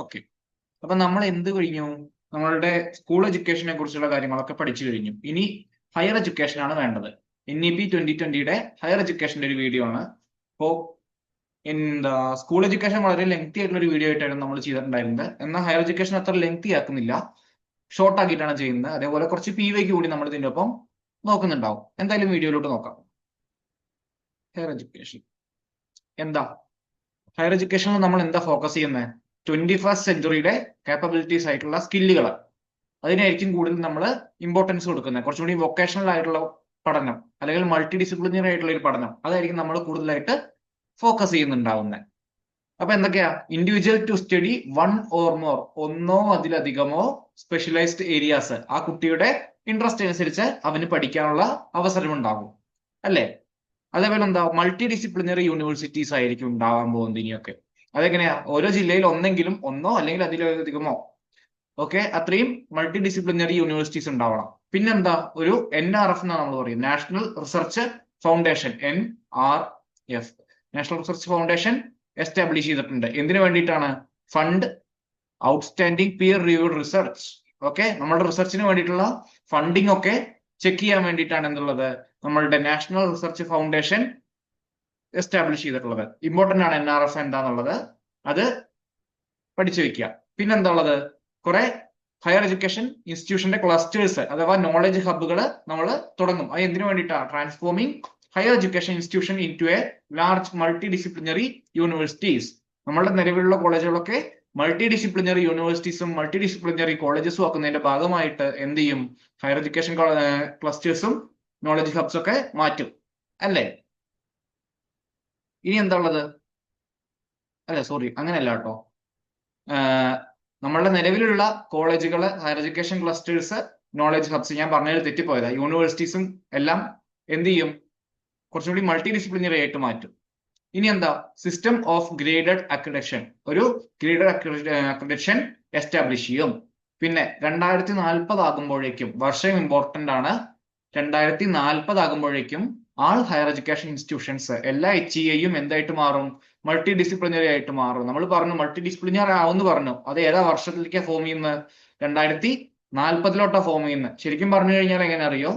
Okay. അപ്പൊ നമ്മൾ എന്ത് കഴിഞ്ഞു? നമ്മളുടെ സ്കൂൾ എഡ്യൂക്കേഷനെ കുറിച്ചുള്ള കാര്യങ്ങളൊക്കെ പഠിച്ചു കഴിഞ്ഞു. ഇനി ഹയർ എഡ്യൂക്കേഷൻ ആണ് വേണ്ടത്. NEP 2020യുടെ ഹയർ എഡ്യൂക്കേഷന്റെ ഒരു വീഡിയോ ആണ്. അപ്പോ എന്താ സ്കൂൾ എഡ്യൂക്കേഷൻ വളരെ ലെങ്തി ആയിട്ടുള്ള ഒരു വീഡിയോ ആയിട്ടായിരുന്നു നമ്മൾ ചെയ്തിട്ടുണ്ടായിരുന്നത്. എന്നാൽ ഹയർ എഡ്യൂക്കേഷൻ അത്ര ലെങ്തി ആക്കുന്നില്ല, ഷോർട്ട് ആക്കിയിട്ടാണ് ചെയ്യുന്നത്. അതേപോലെ കുറച്ച് PYQ കൂടി നമ്മൾ ഇതിന്റെ ഒപ്പം നോക്കുന്നുണ്ടാവും. എന്തായാലും വീഡിയോയിലോട്ട് നോക്കാം. ഹയർ എഡ്യൂക്കേഷൻ എന്താ? ഹയർ എഡ്യൂക്കേഷനിൽ നമ്മൾ എന്താ ഫോക്കസ് ചെയ്യുന്നത്? 21st സെഞ്ചുറിയുടെ കാപ്പബിലിറ്റീസ് ആയിട്ടുള്ള സ്കില്ലുകൾ, അതിനായിരിക്കും കൂടുതൽ നമ്മൾ ഇമ്പോർട്ടൻസ് കൊടുക്കുന്നത്. കുറച്ചുകൂടി വൊക്കേഷണൽ ആയിട്ടുള്ള പഠനം അല്ലെങ്കിൽ മൾട്ടി ഡിസിപ്ലിനറി ആയിട്ടുള്ള ഒരു പഠനം, അതായിരിക്കും നമ്മൾ കൂടുതലായിട്ട് ഫോക്കസ് ചെയ്യുന്നുണ്ടാവുന്നത്. അപ്പൊ എന്തൊക്കെയാ? Individual to study one or more, ഒന്നോ അതിലധികമോ സ്പെഷ്യലൈസ്ഡ് ഏരിയാസ്, ആ കുട്ടിയുടെ ഇൻട്രസ്റ്റ് അനുസരിച്ച് അവന് പഠിക്കാനുള്ള അവസരം ഉണ്ടാകും, അല്ലേ? അതേപോലെ എന്താ? മൾട്ടി ഡിസിപ്ലിനറി യൂണിവേഴ്സിറ്റീസ് ആയിരിക്കും ഉണ്ടാവാൻ പോകുന്നത് ഇനിയൊക്കെ. അതെങ്ങനെയാ? ഓരോ ജില്ലയിൽ ഒന്നോ അല്ലെങ്കിൽ അതിലധികമോ ഓക്കെ, അത്രയും മൾട്ടി ഡിസിപ്ലിനറി യൂണിവേഴ്സിറ്റീസ് ഉണ്ടാവണം. പിന്നെന്താ? ഒരു NRF എന്നാണ് നമ്മൾ പറയുന്നത്, national research foundation. NRF, national research foundation establish ചെയ്തിട്ടുണ്ട്. എന്തിനു വേണ്ടിയിട്ടാണ്? Fund outstanding peer reviewed research. Okay, നമ്മളുടെ റിസർച്ചിന് വേണ്ടിയിട്ടുള്ള ഫണ്ടിങ് ഒക്കെ ചെക്ക് ചെയ്യാൻ വേണ്ടിയിട്ടാണ് എന്തുള്ളത്, നമ്മളുടെ നാഷണൽ റിസർച്ച് ഫൗണ്ടേഷൻ എസ്റ്റാബ്ലിഷ് ചെയ്തിട്ടുള്ളത്. ഇമ്പോർട്ടന്റ് ആണ് NRF എന്താന്നുള്ളത്, അത് പഠിച്ചു വെക്കുക. പിന്നെന്താ ഉള്ളത്? കുറെ ഹയർ എഡ്യൂക്കേഷൻ ഇൻസ്റ്റിറ്റ്യൂഷന്റെ ക്ലസ്റ്റേഴ്സ് അഥവാ നോളജ് ഹബ്ബുകൾ നമ്മൾ തുടങ്ങും. അത് എന്തിനു വേണ്ടിയിട്ടാണ്? Transforming higher education institution into a large multi disciplinary universities. നമ്മളുടെ നിലവിലുള്ള കോളേജുകളൊക്കെ മൾട്ടി ഡിസിപ്ലിനറി യൂണിവേഴ്സിറ്റീസും മൾട്ടി ഡിസിപ്ലിനറി കോളേജസും ആക്കുന്നതിന്റെ ഭാഗമായിട്ട് എന്ത് ചെയ്യും? ഹയർ എഡ്യൂക്കേഷൻ ക്ലസ്റ്റേഴ്സും നോളജ് ഹബ്സ് ഒക്കെ മാറ്റും, അല്ലേ? ഇനി എന്താ ഉള്ളത്? അല്ല സോറി, അങ്ങനെയല്ല കേട്ടോ. നമ്മളുടെ നിലവിലുള്ള കോളേജുകൾ, higher education clusters, knowledge hubs, ഞാൻ പറഞ്ഞതിൽ തെറ്റിപ്പോയതാ. യൂണിവേഴ്സിറ്റീസും എല്ലാം എന്ത് ചെയ്യും? കുറച്ചുകൂടി മൾട്ടി ഡിസിപ്ലിനറി ആയിട്ട് മാറ്റും. ഇനി എന്താ? സിസ്റ്റം ഓഫ് ഗ്രേഡഡ് അക്രഡിഷൻ, ഒരു ഗ്രേഡഡ് അക്രഡിഷൻ എസ്റ്റാബ്ലിഷ് ചെയ്യും. പിന്നെ 2040 ആകുമ്പോഴേക്കും, വർഷം ഇമ്പോർട്ടന്റ് ആണ്, 2040 ആകുമ്പോഴേക്കും ആൾ ഹയർ എഡ്യൂക്കേഷൻ ഇൻസ്റ്റിറ്റ്യൂഷൻസ് എല്ലാ HEIയും എന്തായിട്ട് മാറും? മൾട്ടി ഡിസിപ്ലിനറി ആയിട്ട് മാറും. നമ്മൾ പറഞ്ഞു മൾട്ടി ഡിസിപ്ലിനറി ആവുമെന്ന് പറഞ്ഞു. അത് ഏതാ വർഷത്തിലേക്കാണ് ഫോം ചെയ്യുന്നത്? 2040 ഫോം ചെയ്യുന്നത്. ശരിക്കും പറഞ്ഞു കഴിഞ്ഞാൽ എങ്ങനെ അറിയോ?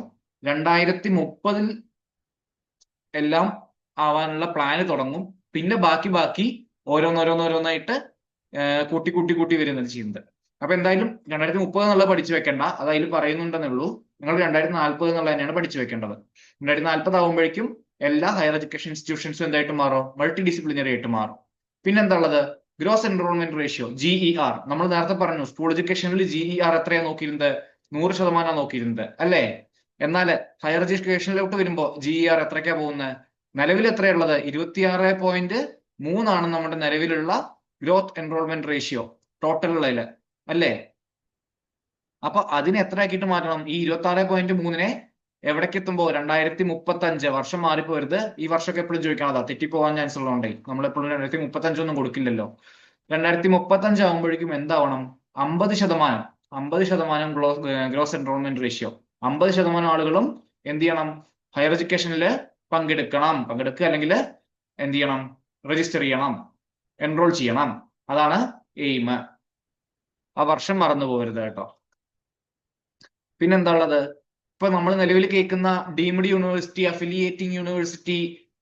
2030 എല്ലാം ആവാനുള്ള പ്ലാന് തുടങ്ങും. പിന്നെ ബാക്കി ഓരോന്നോരോന്നായിട്ട് കൂട്ടി കൂട്ടി കൂട്ടി വരുന്നത് ചെയ്യുന്നത്. അപ്പൊ എന്തായാലും 2030 എന്നുള്ളത് പഠിച്ചു വെക്കേണ്ട, അത് അതിൽ പറയുന്നുണ്ടെന്നേ ഉള്ളൂ. നിങ്ങൾ 2040 എന്നുള്ളത് തന്നെയാണ് പഠിച്ചു വെക്കേണ്ടത്. 2040 ആകുമ്പോഴേക്കും എല്ലാ ഹയർ എഡ്യൂക്കേഷൻ ഇൻസ്റ്റിറ്റ്യൂഷൻസും എന്തായിട്ട് മാറും? മൾട്ടി ഡിസിപ്ലിനറി ആയിട്ട് മാറും. പിന്നെന്താ ഉള്ളത്? Gross enrolment ratio, GER. നമ്മൾ നേരത്തെ പറഞ്ഞു സ്കൂൾ എഡ്യൂക്കേഷനിൽ GER എത്രയാ നോക്കിയിരുന്നത്? 100% നോക്കിയിരുന്നത്, അല്ലേ? എന്നാൽ ഹയർ എഡ്യൂക്കേഷനിലോട്ട് വരുമ്പോൾ GER എത്രയ്ക്കാ പോകുന്നത്? നിലവിൽ എത്രയുള്ളത്? 26.3 നമ്മുടെ നിലവിലുള്ള ഗ്രോത്ത് എൻറോൾമെന്റ് റേഷ്യോ ടോട്ടലുള്ളതില്, അല്ലേ? അപ്പൊ അതിനെ എത്ര ആക്കിയിട്ട് മാറ്റണം? ഈ 26.3 എവിടേക്ക് എത്തുമ്പോൾ 2035, വർഷം മാറിപ്പോരുത്. ഈ വർഷമൊക്കെ എപ്പോഴും ചോദിക്കണതാ, തെറ്റിപ്പോവാൻ ചാൻസ് ഉള്ളതുകൊണ്ടേ നമ്മൾ എപ്പോഴും 2035 ഒന്നും കൊടുക്കില്ലല്ലോ. 2035 ആകുമ്പോഴേക്കും എന്താവണം? 50% ഗ്രോസ് എൻറോൾമെന്റ് റേഷ്യോ. 50% ആളുകളും എന്ത് ചെയ്യണം? ഹയർ എഡ്യൂക്കേഷനിൽ പങ്കെടുക്കുക, അല്ലെങ്കിൽ എന്ത് ചെയ്യണം? രജിസ്റ്റർ ചെയ്യണം, എൻറോൾ ചെയ്യണം. അതാണ് എയിം. ആ വർഷം മറന്നു പോകരുത് കേട്ടോ. പിന്നെന്താ ഉള്ളത്? ഇപ്പൊ നമ്മൾ നിലവിൽ കേൾക്കുന്ന ഡീംഡ് യൂണിവേഴ്സിറ്റി, അഫിലിയേറ്റിംഗ് യൂണിവേഴ്സിറ്റി,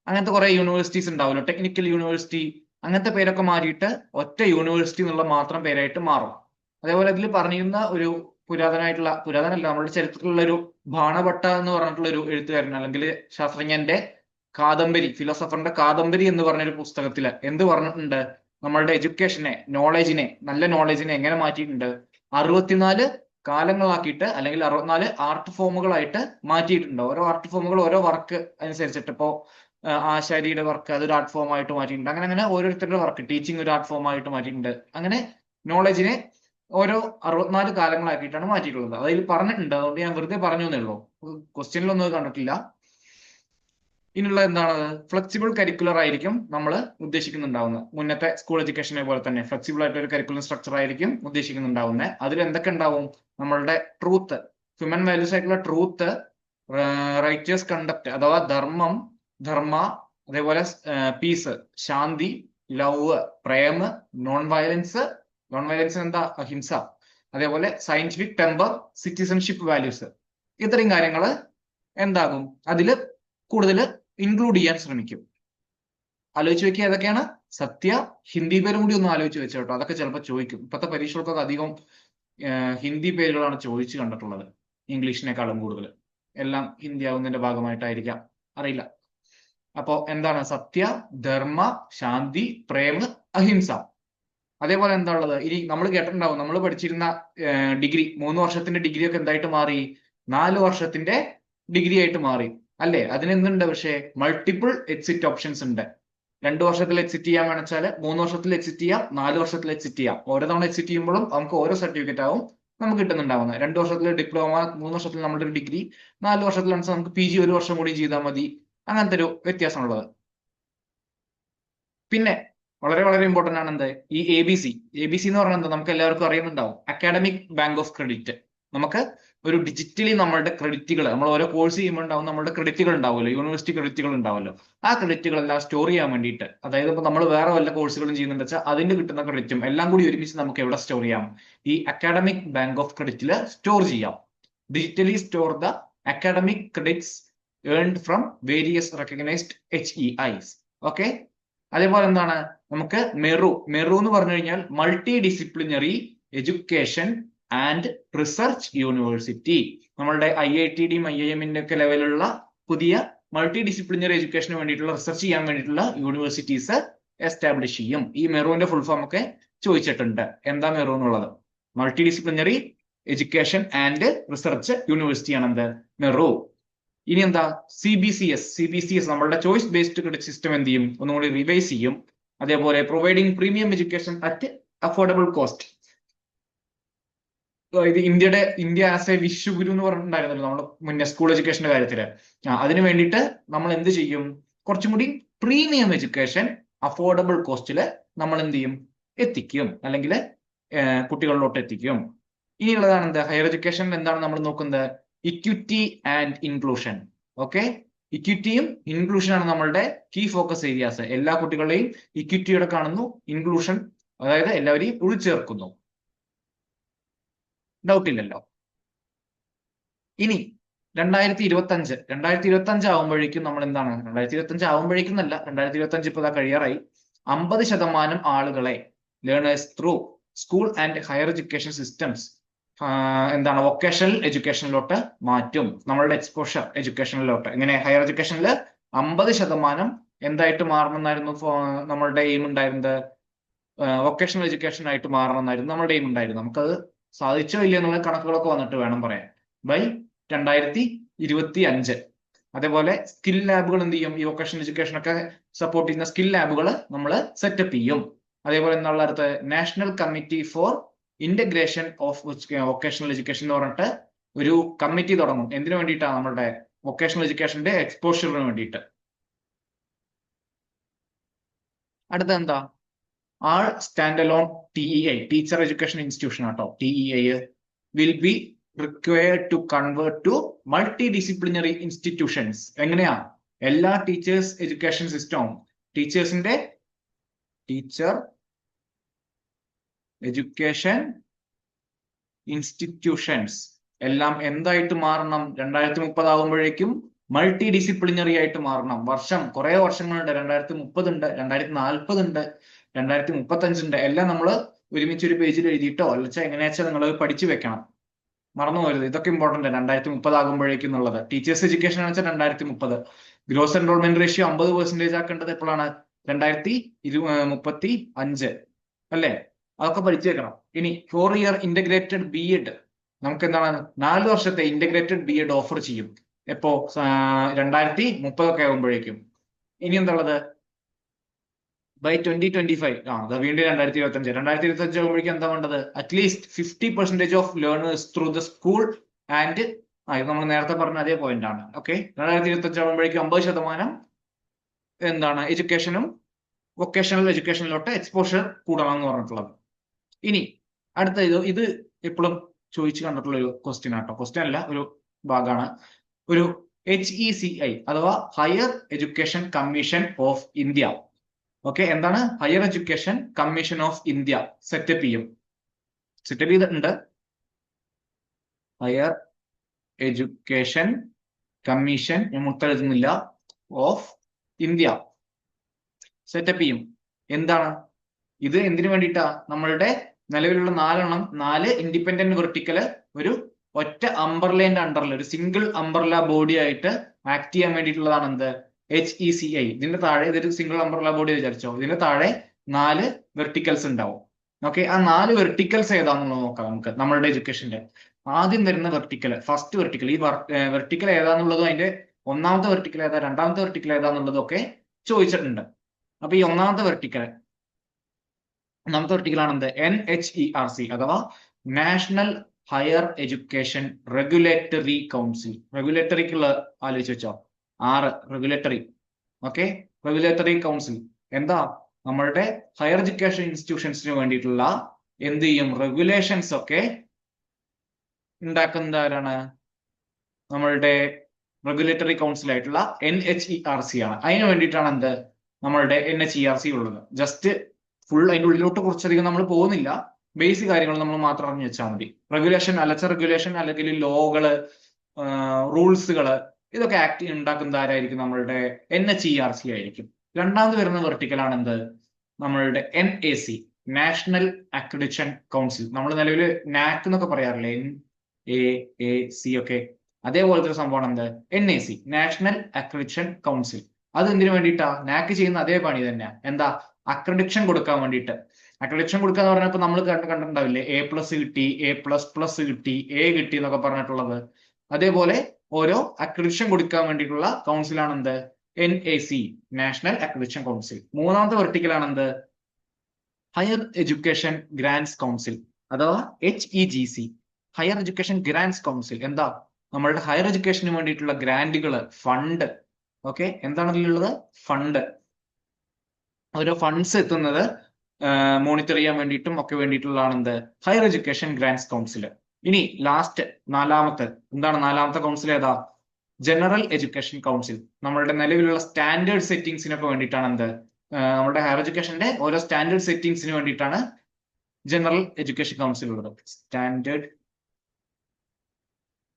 അങ്ങനത്തെ കുറെ യൂണിവേഴ്സിറ്റീസ് ഉണ്ടാവുമല്ലോ, ടെക്നിക്കൽ യൂണിവേഴ്സിറ്റി, അങ്ങനത്തെ പേരൊക്കെ മാറിയിട്ട് ഒറ്റ യൂണിവേഴ്സിറ്റി എന്നുള്ള മാത്രം പേരായിട്ട് മാറും. അതേപോലെ ഇതിൽ പറഞ്ഞിരുന്ന ഒരു പുരാതനല്ല, നമ്മുടെ ചരിത്രത്തിലുള്ള ഒരു ബാണഭട്ട എന്ന് പറഞ്ഞിട്ടുള്ള ഒരു എഴുത്തുകാരൻ അല്ലെങ്കിൽ ശാസ്ത്രജ്ഞന്റെ കാദംബരി, ഫിലോസഫറിന്റെ കാദംബരി എന്ന് പറഞ്ഞൊരു പുസ്തകത്തില് എന്ത് പറഞ്ഞിട്ടുണ്ട്? നമ്മളുടെ എഡ്യൂക്കേഷനെ, നല്ല നോളജിനെ എങ്ങനെ മാറ്റിയിട്ടുണ്ട്? 64 കാലങ്ങളാക്കിയിട്ട്, അല്ലെങ്കിൽ 64 ആർട്ട് ഫോമുകളായിട്ട് മാറ്റിയിട്ടുണ്ട്. ഓരോ ആർട്ട് ഫോമുകൾ ഓരോ വർക്ക് അനുസരിച്ചിട്ട്, ഇപ്പോ ആശാരിയുടെ വർക്ക് അതൊരു ആർട്ട് ഫോം ആയിട്ട് മാറ്റിയിട്ടുണ്ട്. അങ്ങനെ ഓരോരുത്തരുടെ വർക്ക്, ടീച്ചിങ് ഒരു ആർട്ട് ഫോം ആയിട്ട് മാറ്റിയിട്ടുണ്ട്. അങ്ങനെ നോളജിനെ ഓരോ 64 കാലങ്ങളാക്കിയിട്ടാണ് മാറ്റിയിട്ടുള്ളത്. അതിൽ പറഞ്ഞിട്ടുണ്ട്, അതുകൊണ്ട് ഞാൻ വെറുതെ പറഞ്ഞു എന്നേ ഉള്ളൂ, ക്വസ്റ്റ്യനിലൊന്നും കണ്ടിട്ടില്ല. ഇനിയുള്ള എന്താണ്? ഫ്ലെക്സിബിൾ കരിക്കുലർ ആയിരിക്കും നമ്മൾ ഉദ്ദേശിക്കുന്നുണ്ടാവുന്നത്. മുന്നത്തെ സ്കൂൾ എഡ്യൂക്കേഷനെ പോലെ തന്നെ ഫ്ലെക്സിബിൾ ആയിട്ട് ഒരു കരിക്കുലർ സ്ട്രക്ചർ ആയിരിക്കും ഉദ്ദേശിക്കുന്നുണ്ടാവുന്നത്. അതിൽ എന്തൊക്കെ ഉണ്ടാവും? നമ്മളുടെ ട്രൂത്ത്, ഹ്യൂമൻ വാല്യൂസ് ആയിട്ടുള്ള ട്രൂത്ത്, റൈറ്റിയസ് കണ്ടക്ട് അഥവാ ധർമ്മ, അതേപോലെ പീസ്, ശാന്തി, ലവ്, പ്രേമ്, നോൺ വയലൻസ്, നോൺ വയലൻസ് എന്താ? അഹിംസ. അതേപോലെ സയന്റിഫിക് ടെമ്പർ, സിറ്റിസൺഷിപ്പ് വാല്യൂസ്, ഇത്രയും കാര്യങ്ങൾ എന്താകും അതിൽ കൂടുതൽ ഇൻക്ലൂഡ് ചെയ്യാൻ ശ്രമിക്കും. ആലോചിച്ച് വെക്കുക ഏതൊക്കെയാണ്? സത്യ, ഹിന്ദി പേരും കൂടി ഒന്ന് ആലോചിച്ച് വെച്ചോ കേട്ടോ, അതൊക്കെ ചിലപ്പോൾ ചോദിക്കും. ഇപ്പോഴത്തെ പരീക്ഷകൾക്കൊക്കെ അധികം ഹിന്ദി പേരുകളാണ് ചോദിച്ചു കണ്ടിട്ടുള്ളത്, ഇംഗ്ലീഷിനേക്കാളും കൂടുതൽ. എല്ലാം ഹിന്ദി ആവുന്നതിന്റെ ഭാഗമായിട്ടായിരിക്കാം, അറിയില്ല. അപ്പോ എന്താണ്? സത്യ, ധർമ്മ, ശാന്തി, പ്രേമ, അഹിംസ. അതേപോലെ എന്താ ഉള്ളത്? ഇനി നമ്മൾ കേട്ടിട്ടുണ്ടാവും, നമ്മൾ പഠിച്ചിരുന്ന ഡിഗ്രി, 3 വർഷത്തിന്റെ ഡിഗ്രി ഒക്കെ എന്തായിട്ട് മാറി? 4 വർഷത്തിന്റെ ഡിഗ്രി ആയിട്ട് മാറി അല്ലേ? അതിനെന്തുണ്ട്? പക്ഷേ മൾട്ടിപ്പിൾ എക്സിറ്റ് ഓപ്ഷൻസ് ഉണ്ട്. 2 വർഷത്തിൽ എക്സിറ്റ് ചെയ്യാൻ വേണമെച്ചാൽ 3 വർഷത്തിൽ എക്സിറ്റ് ചെയ്യാം, 4 വർഷത്തിൽ എക്സിറ്റ് ചെയ്യാം. ഓരോ തവണ എക്സിറ്റ് ചെയ്യുമ്പോഴും നമുക്ക് ഓരോ സർട്ടിഫിക്കറ്റ് ആവും നമുക്ക് കിട്ടുന്നുണ്ടാവുന്നത്. 2 വർഷത്തിൽ ഡിപ്ലോമ, 3 വർഷത്തിൽ നമ്മുടെ ഒരു ഡിഗ്രി, 4 വർഷത്തിൽ നമുക്ക് PG 1 വർഷം കൂടി ചെയ്താൽ മതി. അങ്ങനത്തെ ഒരു വ്യത്യാസമുള്ളത്. പിന്നെ വളരെ വളരെ ഇമ്പോർട്ടന്റ് ആണ് എന്ത്? ഈ ABC. ABC എന്ന് പറഞ്ഞാൽ എന്താ? നമുക്ക് എല്ലാവർക്കും അറിയുന്നുണ്ടാവും, അക്കാഡമിക് ബാങ്ക് ഓഫ് ക്രെഡിറ്റ്. നമുക്ക് ഒരു ഡിജിറ്റലി നമ്മളുടെ ക്രെഡിറ്റുകൾ, നമ്മൾ ഓരോ കോഴ്സ് ചെയ്യുമ്പോൾ ഉണ്ടാവും നമ്മളുടെ ക്രെഡിറ്റുകൾ ഉണ്ടാവുമല്ലോ, യൂണിവേഴ്സിറ്റി ക്രെഡിറ്റുകൾ ഉണ്ടാവുമല്ലോ. ആ ക്രെഡിറ്റുകളെല്ലാം സ്റ്റോർ ചെയ്യാൻ വേണ്ടിയിട്ട്, അതായത് ഇപ്പൊ നമ്മൾ വേറെ വല്ല കോഴ്സുകളും ചെയ്യുന്നുണ്ട് വെച്ചാൽ അതിന് കിട്ടുന്ന ക്രെഡിറ്റും എല്ലാം കൂടി ഒരുമിച്ച് നമുക്ക് എവിടെ സ്റ്റോർ ചെയ്യാം? ഈ അക്കാഡമിക് ബാങ്ക് ഓഫ് ക്രെഡിറ്റിൽ സ്റ്റോർ ചെയ്യാം. Digitally store the academic credits earned from various recognised HEIs. Okay. അതേപോലെ എന്താണ്? നമുക്ക് മെറു എന്ന് പറഞ്ഞു കഴിഞ്ഞാൽ multi disciplinary education and research university. നമ്മളുടെ IITയുടെയും IIMന്റെ ഒക്കെ ലെവലുള്ള പുതിയ മൾട്ടി ഡിസിപ്ലിനറി എഡ്യൂക്കേഷന് വേണ്ടിയിട്ടുള്ള, റിസർച്ച് ചെയ്യാൻ വേണ്ടിയിട്ടുള്ള യൂണിവേഴ്സിറ്റീസ് എസ്റ്റാബ്ലിഷ് ചെയ്യും. ഈ മെറുവിന്റെ ഫുൾ ഫോം ഒക്കെ ചോദിച്ചിട്ടുണ്ട്. എന്താ മെറു എന്നുള്ളത്? Multi disciplinary education and research university ആണ് എന്ത്? മെറു. ഇനി എന്താ? CBCS നമ്മളുടെ ചോയ്സ് ബേസ്ഡ് ക്രെഡിറ്റ് സിസ്റ്റം എന്ത് ചെയ്യും? ഒന്നുകൂടി റിവൈസ് ചെയ്യും. അതേപോലെ providing premium education at affordable cost. ഇത് ഇന്ത്യ ആസ് എ വിശ്വഗുരു എന്ന് പറഞ്ഞിട്ടുണ്ടായിരുന്നല്ലോ നമ്മൾ മുന്നേ സ്കൂൾ എഡ്യൂക്കേഷന്റെ കാര്യത്തില്. അതിന് വേണ്ടിയിട്ട് നമ്മൾ എന്ത് ചെയ്യും? കുറച്ചും കൂടി പ്രീമിയം എഡ്യൂക്കേഷൻ അഫോർഡബിൾ കോസ്റ്റില് നമ്മൾ എന്ത് ചെയ്യും? എത്തിക്കും, അല്ലെങ്കിൽ കുട്ടികളിലോട്ട് എത്തിക്കും. ഇനിയുള്ളതാണ് എന്ത്? ഹയർ എഡ്യൂക്കേഷൻ എന്താണ് നമ്മൾ നോക്കുന്നത്? Equity and inclusion. ഓക്കെ. ഇക്വിറ്റിയും ഇൻക്ലൂഷനാണ് നമ്മളുടെ കീ ഫോക്കസ് ഏരിയാസ്. എല്ലാ കുട്ടികളെയും ഇക്വിറ്റിയോടെ കാണുന്നു, ഇൻക്ലൂഷൻ അതായത് എല്ലാവരെയും ഉൾച്ചേർക്കുന്നു. ഡൗട്ട് ഇല്ലല്ലോ. ഇനി 2025 ആവുമ്പോഴേക്കും നമ്മൾ എന്താണ്? 2025 ആവുമ്പോഴേക്കും അല്ല, 2025 ഇപ്പൊ കഴിയാറായി. 50% ആളുകളെ learners through school and higher education systems എന്താണ്? വൊക്കേഷണൽ എഡ്യൂക്കേഷനിലോട്ട് മാറ്റും. നമ്മളുടെ എക്സ്പോഷർ എഡ്യൂക്കേഷനിലോട്ട്. ഇങ്ങനെ ഹയർ എഡ്യൂക്കേഷനിൽ 50% എന്തായിട്ട് മാറണമെന്നായിരുന്നു നമ്മളുടെ എയിം ഉണ്ടായിരുന്നത്? വൊക്കേഷണൽ എഡ്യൂക്കേഷൻ ആയിട്ട് മാറണമെന്നായിരുന്നു നമ്മളുടെ എയിം ഉണ്ടായിരുന്നത്. നമുക്കത് സാധിച്ചോ ഇല്ല എന്നുള്ള കണക്കുകളൊക്കെ വന്നിട്ട് വേണം പറയാൻ. ബൈ 2025. അതേപോലെ സ്കിൽ ലാബുകൾ എന്ത് ചെയ്യും? ഈ വൊക്കേഷണൽ എഡ്യൂക്കേഷൻ ഒക്കെ സപ്പോർട്ട് ചെയ്യുന്ന സ്കിൽ ലാബുകൾ നമ്മൾ സെറ്റപ്പ് ചെയ്യും. അതേപോലെ എന്നുള്ള അടുത്ത് national committee for integration of vocational education എന്ന് പറഞ്ഞിട്ട് ഒരു കമ്മിറ്റി തുടങ്ങും. എന്തിനു വേണ്ടിയിട്ടാണ്? നമ്മുടെ വൊക്കേഷണൽ എഡ്യൂക്കേഷന്റെ എക്സ്പോഷറിന് വേണ്ടിയിട്ട്. അടുത്ത എന്താ? All stand alone TEI, teacher education institution ആട്ടോ. TEI will be required to convert to multi disciplinary institutions. എങ്ങനെയാ? എല്ലാ ടീച്ചേഴ്സ് എഡ്യൂക്കേഷൻ സിസ്റ്റവും ടീച്ചർ എഡ്യൂക്കേഷൻ ഇൻസ്റ്റിറ്റ്യൂഷൻസ് എല്ലാം എന്തായിട്ട് മാറണം? 2030 ആകുമ്പോഴേക്കും മൾട്ടി ഡിസിപ്ലിനറി ആയിട്ട് മാറണം. കുറെ വർഷങ്ങളുണ്ട്. 2030 ഉണ്ട്, 2040 ഉണ്ട്, 2035 ഉണ്ട്. എല്ലാം നമ്മൾ ഒരുമിച്ച് ഒരു പേജിൽ എഴുതിയിട്ടോ അല്ലെച്ചാൽ എങ്ങനെയാച്ചാൽ നിങ്ങൾ പഠിച്ചു വെക്കണം, മറന്നു പോകരുത്. ഇതൊക്കെ ഇമ്പോർട്ടന്റ് 2030 ആകുമ്പോഴേക്കും എന്നുള്ളത്. ടീച്ചേഴ്സ് എഡ്യൂക്കേഷൻ എന്ന് വെച്ചാൽ 2030. ഗ്രോസ് എൻറോൾമെന്റ് റേഷ്യോ 50% ആക്കേണ്ടത് എപ്പോഴാണ്? 2035 അല്ലേ? അതൊക്കെ പഠിച്ചു വെക്കണം. ഇനി 4 ഇയർ ഇന്റഗ്രേറ്റഡ് BEd നമുക്ക് എന്താണ്? 4 വർഷത്തെ ഇന്റഗ്രേറ്റഡ് BEd ഓഫർ ചെയ്യും. എപ്പോ? 2030 ഒക്കെ ആകുമ്പോഴേക്കും. ഇനി എന്താ ഉള്ളത്? ബൈ 2025. വീണ്ടും 2025 ആകുമ്പോഴേക്കും എന്താ വേണ്ടത്? At least 50% of learners through the school and ഇത് നമ്മൾ നേരത്തെ പറഞ്ഞ അതേ പോയിന്റ് ആണ്. ഓക്കെ. 2025 ആകുമ്പോഴേക്കും 50% എന്താണ്? എഡ്യൂക്കേഷനും വൊക്കേഷണൽ എഡ്യൂക്കേഷനിലോട്ട് എക്സ്പോഷർ കൂടണം എന്ന് പറഞ്ഞിട്ടുള്ളത്. ഇനി അടുത്ത ഇത് എപ്പോഴും ചോദിച്ചു കണ്ടിട്ടുള്ള ഒരു ക്വസ്റ്റ്യൻ ആട്ടോ. ക്വസ്റ്റ്യൻ അല്ല, ഒരു ഭാഗമാണ്. ഒരു HECI അഥവാ higher education commission of India. Okay. എന്താണ്? Higher education commission of India setup ചെയ്യും. സെറ്റപ്പ് ചെയ്തിട്ടുണ്ട്. ഹയർ എഡ്യൂക്കേഷൻ കമ്മീഷൻ, ഞാൻ മുത്തെഴുതുന്നില്ല, ഓഫ് ഇന്ത്യ സെറ്റപ്പ് ചെയ്യും. എന്താണ് ഇത്? എന്തിനു വേണ്ടിയിട്ടാ? നമ്മളുടെ നിലവിലുള്ള 4 ഇൻഡിപെൻഡന്റ് വെർട്ടിക്കല് ഒരു ഒറ്റ അംബർലേന്റെ അണ്ടറിൽ, ഒരു സിംഗിൾ അംബർല ബോഡി ആയിട്ട് ആക്ട് ചെയ്യാൻ വേണ്ടിയിട്ടുള്ളതാണ് എന്ത്? HECI. ഇതിന്റെ താഴെ, ഇതൊരു സിംഗിൾ അംബർല ബോഡി വിചാരിച്ചോ, ഇതിന്റെ താഴെ 4 വെർട്ടിക്കൽസ് ഉണ്ടാവും. ഓക്കെ, ആ 4 വെർട്ടിക്കൽസ് ഏതാണെന്നുള്ളത് നോക്കാം നമുക്ക്. നമ്മളുടെ എഡ്യൂക്കേഷന്റെ ആദ്യം വരുന്ന വെർട്ടിക്കൽ, ഫസ്റ്റ് വെർട്ടിക്കൽ, ഈ വെർട്ടിക്കൽ ഏതാന്നുള്ളതും അതിന്റെ ഒന്നാമത്തെ വെർട്ടിക്കൽ ഏതാ, രണ്ടാമത്തെ വെർട്ടിക്കൽ ഏതാന്നുള്ളതും ഒക്കെ ചോദിച്ചിട്ടുണ്ട്. അപ്പൊ ഈ ഒന്നാമത്തെ വെർട്ടിക്കലാണ് എന്ത്? NHERC അഥവാ national higher education regulatory council. റെഗുലേറ്ററിക്കുള്ള ആലോചിച്ച് വെച്ചോ, 6 റെഗുലേറ്ററി. ഓക്കെ, റെഗുലേറ്ററി കൗൺസിൽ എന്താ? നമ്മളുടെ ഹയർ എഡ്യൂക്കേഷൻ ഇൻസ്റ്റിറ്റ്യൂഷൻസിന് വേണ്ടിയിട്ടുള്ള എന്ത് ചെയ്യും? റെഗുലേഷൻസ് ഒക്കെ ഉണ്ടാക്കുന്നത് ആരാണ്? നമ്മളുടെ റെഗുലേറ്ററി കൗൺസിൽ ആയിട്ടുള്ള NHERC ആണ്. അതിന് വേണ്ടിയിട്ടാണ് എന്ത്? നമ്മളുടെ NHERC ഉള്ളത്. ജസ്റ്റ് ഫുൾ അതിന്റെ ഉള്ളിലോട്ട് കുറച്ചധികം നമ്മൾ പോകുന്നില്ല, ബേസിക് കാര്യങ്ങൾ നമ്മൾ മാത്രം അറിഞ്ഞു വെച്ചാൽ മതി. റെഗുലേഷൻ, അലച്ച റെഗുലേഷൻ അല്ലെങ്കിൽ ലോകള്, റൂൾസുകള്, ഇതൊക്കെ ആക്ട് ഉണ്ടാക്കുന്നത് ആരായിരിക്കും? നമ്മളുടെ NHERC ആയിരിക്കും. രണ്ടാമത് വരുന്ന വെർട്ടിക്കലാണ് എന്ത്? നമ്മളുടെ NAC, നാഷണൽ അക്രഡിറ്റേഷൻ കൗൺസിൽ. നമ്മൾ നിലവിൽ NAC എന്നൊക്കെ പറയാറില്ലേ, NAAC ഒക്കെ, അതേപോലത്തെ ഒരു സംഭവമാണ് എന്ത്? NAC, national accreditation council. അത് എന്തിനു വേണ്ടിയിട്ടാ? NAC ചെയ്യുന്ന അതേ പണി തന്നെ. എന്താ? അക്രഡിറ്റേഷൻ കൊടുക്കാൻ വേണ്ടിയിട്ട്. അക്രഡിറ്റേഷൻ കൊടുക്കുക എന്ന് പറഞ്ഞപ്പോൾ നമ്മൾ കണ്ടിട്ടുണ്ടാവില്ലേ, A+ കിട്ടി, A++ കിട്ടി, A കിട്ടി എന്നൊക്കെ പറഞ്ഞിട്ടുള്ളത്. അതേപോലെ ഓരോ അക്രഡിറ്റേഷൻ കൊടുക്കാൻ വേണ്ടിയിട്ടുള്ള കൗൺസിലാണ് എന്ത്? NAC, national accreditation council. മൂന്നാമത്തെ വെർട്ടിക്കലാണ് എന്ത്? ഹയർ എഡ്യൂക്കേഷൻ ഗ്രാന്റ്സ് കൗൺസിൽ അഥവാ HEGC, higher education grants council. എന്താ? നമ്മളുടെ ഹയർ എഡ്യൂക്കേഷന് വേണ്ടിയിട്ടുള്ള ഗ്രാന്റുകള്, ഫണ്ട്. ഓക്കെ, എന്താണ് അതിലുള്ളത്? ഫണ്ട്. ഓരോ ഫണ്ട്സ് എത്തുന്നത് മോണിറ്റർ ചെയ്യാൻ വേണ്ടിയിട്ടും ഒക്കെ വേണ്ടിയിട്ടുള്ളതാണ് എന്ത്? Higher education grants council. ഇനി ലാസ്റ്റ് നാലാമത്തെ എന്താണ്? നാലാമത്തെ കൗൺസിൽ ഏതാ? General education council. നമ്മളുടെ നിലവിലുള്ള സ്റ്റാൻഡേർഡ് സെറ്റിംഗ്സിനൊക്കെ വേണ്ടിയിട്ടാണ് എന്ത്? നമ്മുടെ ഹയർ എഡ്യൂക്കേഷന്റെ ഓരോ സ്റ്റാൻഡേർഡ് സെറ്റിംഗ്സിന് വേണ്ടിയിട്ടാണ് ജനറൽ എഡ്യൂക്കേഷൻ കൗൺസിൽ ഉള്ളത്. Standard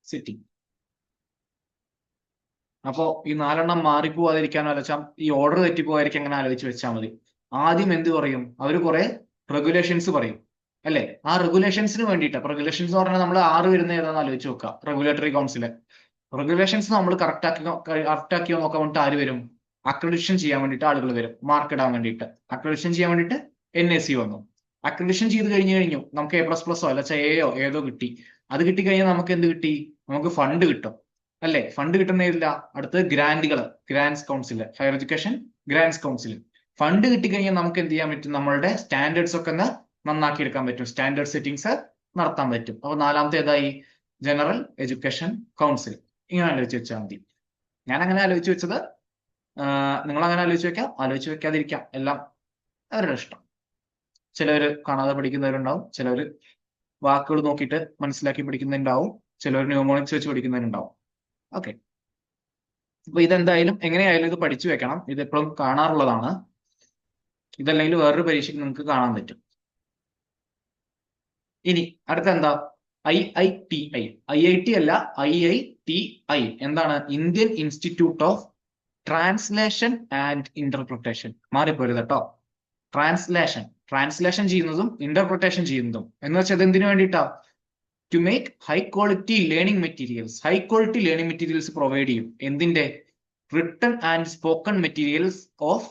setting. അപ്പോ ഈ 4 മാറിപ്പോവാതിരിക്കാനോ അലച്ചാൽ ഈ ഓർഡർ തെറ്റിപ്പോവാതിരിക്കാൻ അങ്ങനെ ആലോചിച്ച് വെച്ചാൽ മതി. ആദ്യം എന്ത് പറയും? അവർ കുറെ റെഗുലേഷൻസ് പറയും അല്ലെ? ആ റെഗുലേഷൻസിന് വേണ്ടിയിട്ട്, റെഗുലേഷൻസ് എന്ന് പറഞ്ഞാൽ നമ്മൾ 6 വരുന്ന ഏതാണെന്ന് ആലോചിച്ച് നോക്കുക. റെഗുലേറ്ററി കൗൺസില് റെഗുലേഷൻസ് നമ്മൾ കറക്റ്റ് ആക്കിയോ നോക്കാൻ വേണ്ടിയിട്ട് ആര് വരും? അക്രഡിറ്റേഷൻ ചെയ്യാൻ വേണ്ടിയിട്ട് ആളുകൾ വരും, മാർക്ക് ഇടാൻ വേണ്ടിയിട്ട്. അക്രഡിറ്റേഷൻ ചെയ്യാൻ വേണ്ടിയിട്ട് NAC വന്നു. അക്രഡിറ്റേഷൻ ചെയ്ത് കഴിഞ്ഞു, നമുക്ക് A++ അല്ല AO ഏതോ കിട്ടി. അത് കിട്ടിക്കഴിഞ്ഞാൽ നമുക്ക് എന്ത് കിട്ടി? നമുക്ക് ഫണ്ട് കിട്ടും അല്ലെ? ഫണ്ട് കിട്ടുന്നില്ല. അടുത്തത് ഗ്രാന്റുകൾ, grants council, higher education grants council. Fund കിട്ടിക്കഴിഞ്ഞാൽ നമുക്ക് എന്ത് ചെയ്യാൻ പറ്റും? നമ്മളുടെ സ്റ്റാൻഡേർഡ്സ് ഒക്കെ ഒന്ന് നന്നാക്കി എടുക്കാൻ പറ്റും, സ്റ്റാൻഡേർഡ് സെറ്റിംഗ്സ് നടത്താൻ പറ്റും. അപ്പൊ നാലാമത്തെ ഏതായി? General education council. ഇങ്ങനെ ആലോചിച്ച് വെച്ചാൽ മതി. ഞാൻ അങ്ങനെ ആലോചിച്ച് വെച്ചത്, നിങ്ങൾ അങ്ങനെ ആലോചിച്ച് വെക്കാം, ആലോചിച്ച് വെക്കാതിരിക്കാം, എല്ലാം അവരുടെ ഇഷ്ടം. ചിലവര് കാണാതെ പഠിക്കുന്നവരുണ്ടാവും, ചിലവര് വാക്കുകൾ നോക്കിയിട്ട് മനസ്സിലാക്കി പഠിക്കുന്നുണ്ടാവും, ചിലവർ ന്യൂമോണിക്സ് വെച്ച് പഠിക്കുന്നവരുണ്ടാവും. ഓക്കെ, അപ്പൊ ഇതെന്തായാലും എങ്ങനെയായാലും ഇത് പഠിച്ചു വെക്കണം. ഇത് എപ്പോഴും കാണാറുള്ളതാണ്. ഇതല്ലെങ്കിൽ വേറൊരു പരീക്ഷയ്ക്ക് നിങ്ങൾക്ക് കാണാൻ പറ്റും. ഇനി അടുത്ത എന്താ? IITI. IIT അല്ല, IITI. എന്താണ്? Indian institute of translation and interpretation. മാറിപ്പോരുത് കേട്ടോ. ട്രാൻസ്ലേഷൻ ചെയ്യുന്നതും ഇന്റർപ്രിട്ടേഷൻ ചെയ്യുന്നതും എന്ന് വെച്ചാൽ എന്തിനു വേണ്ടിയിട്ടാ? To make high quality learning materials. High quality learning materials provide ചെയ്യും. എന്തിന്റെ? Written and spoken materials of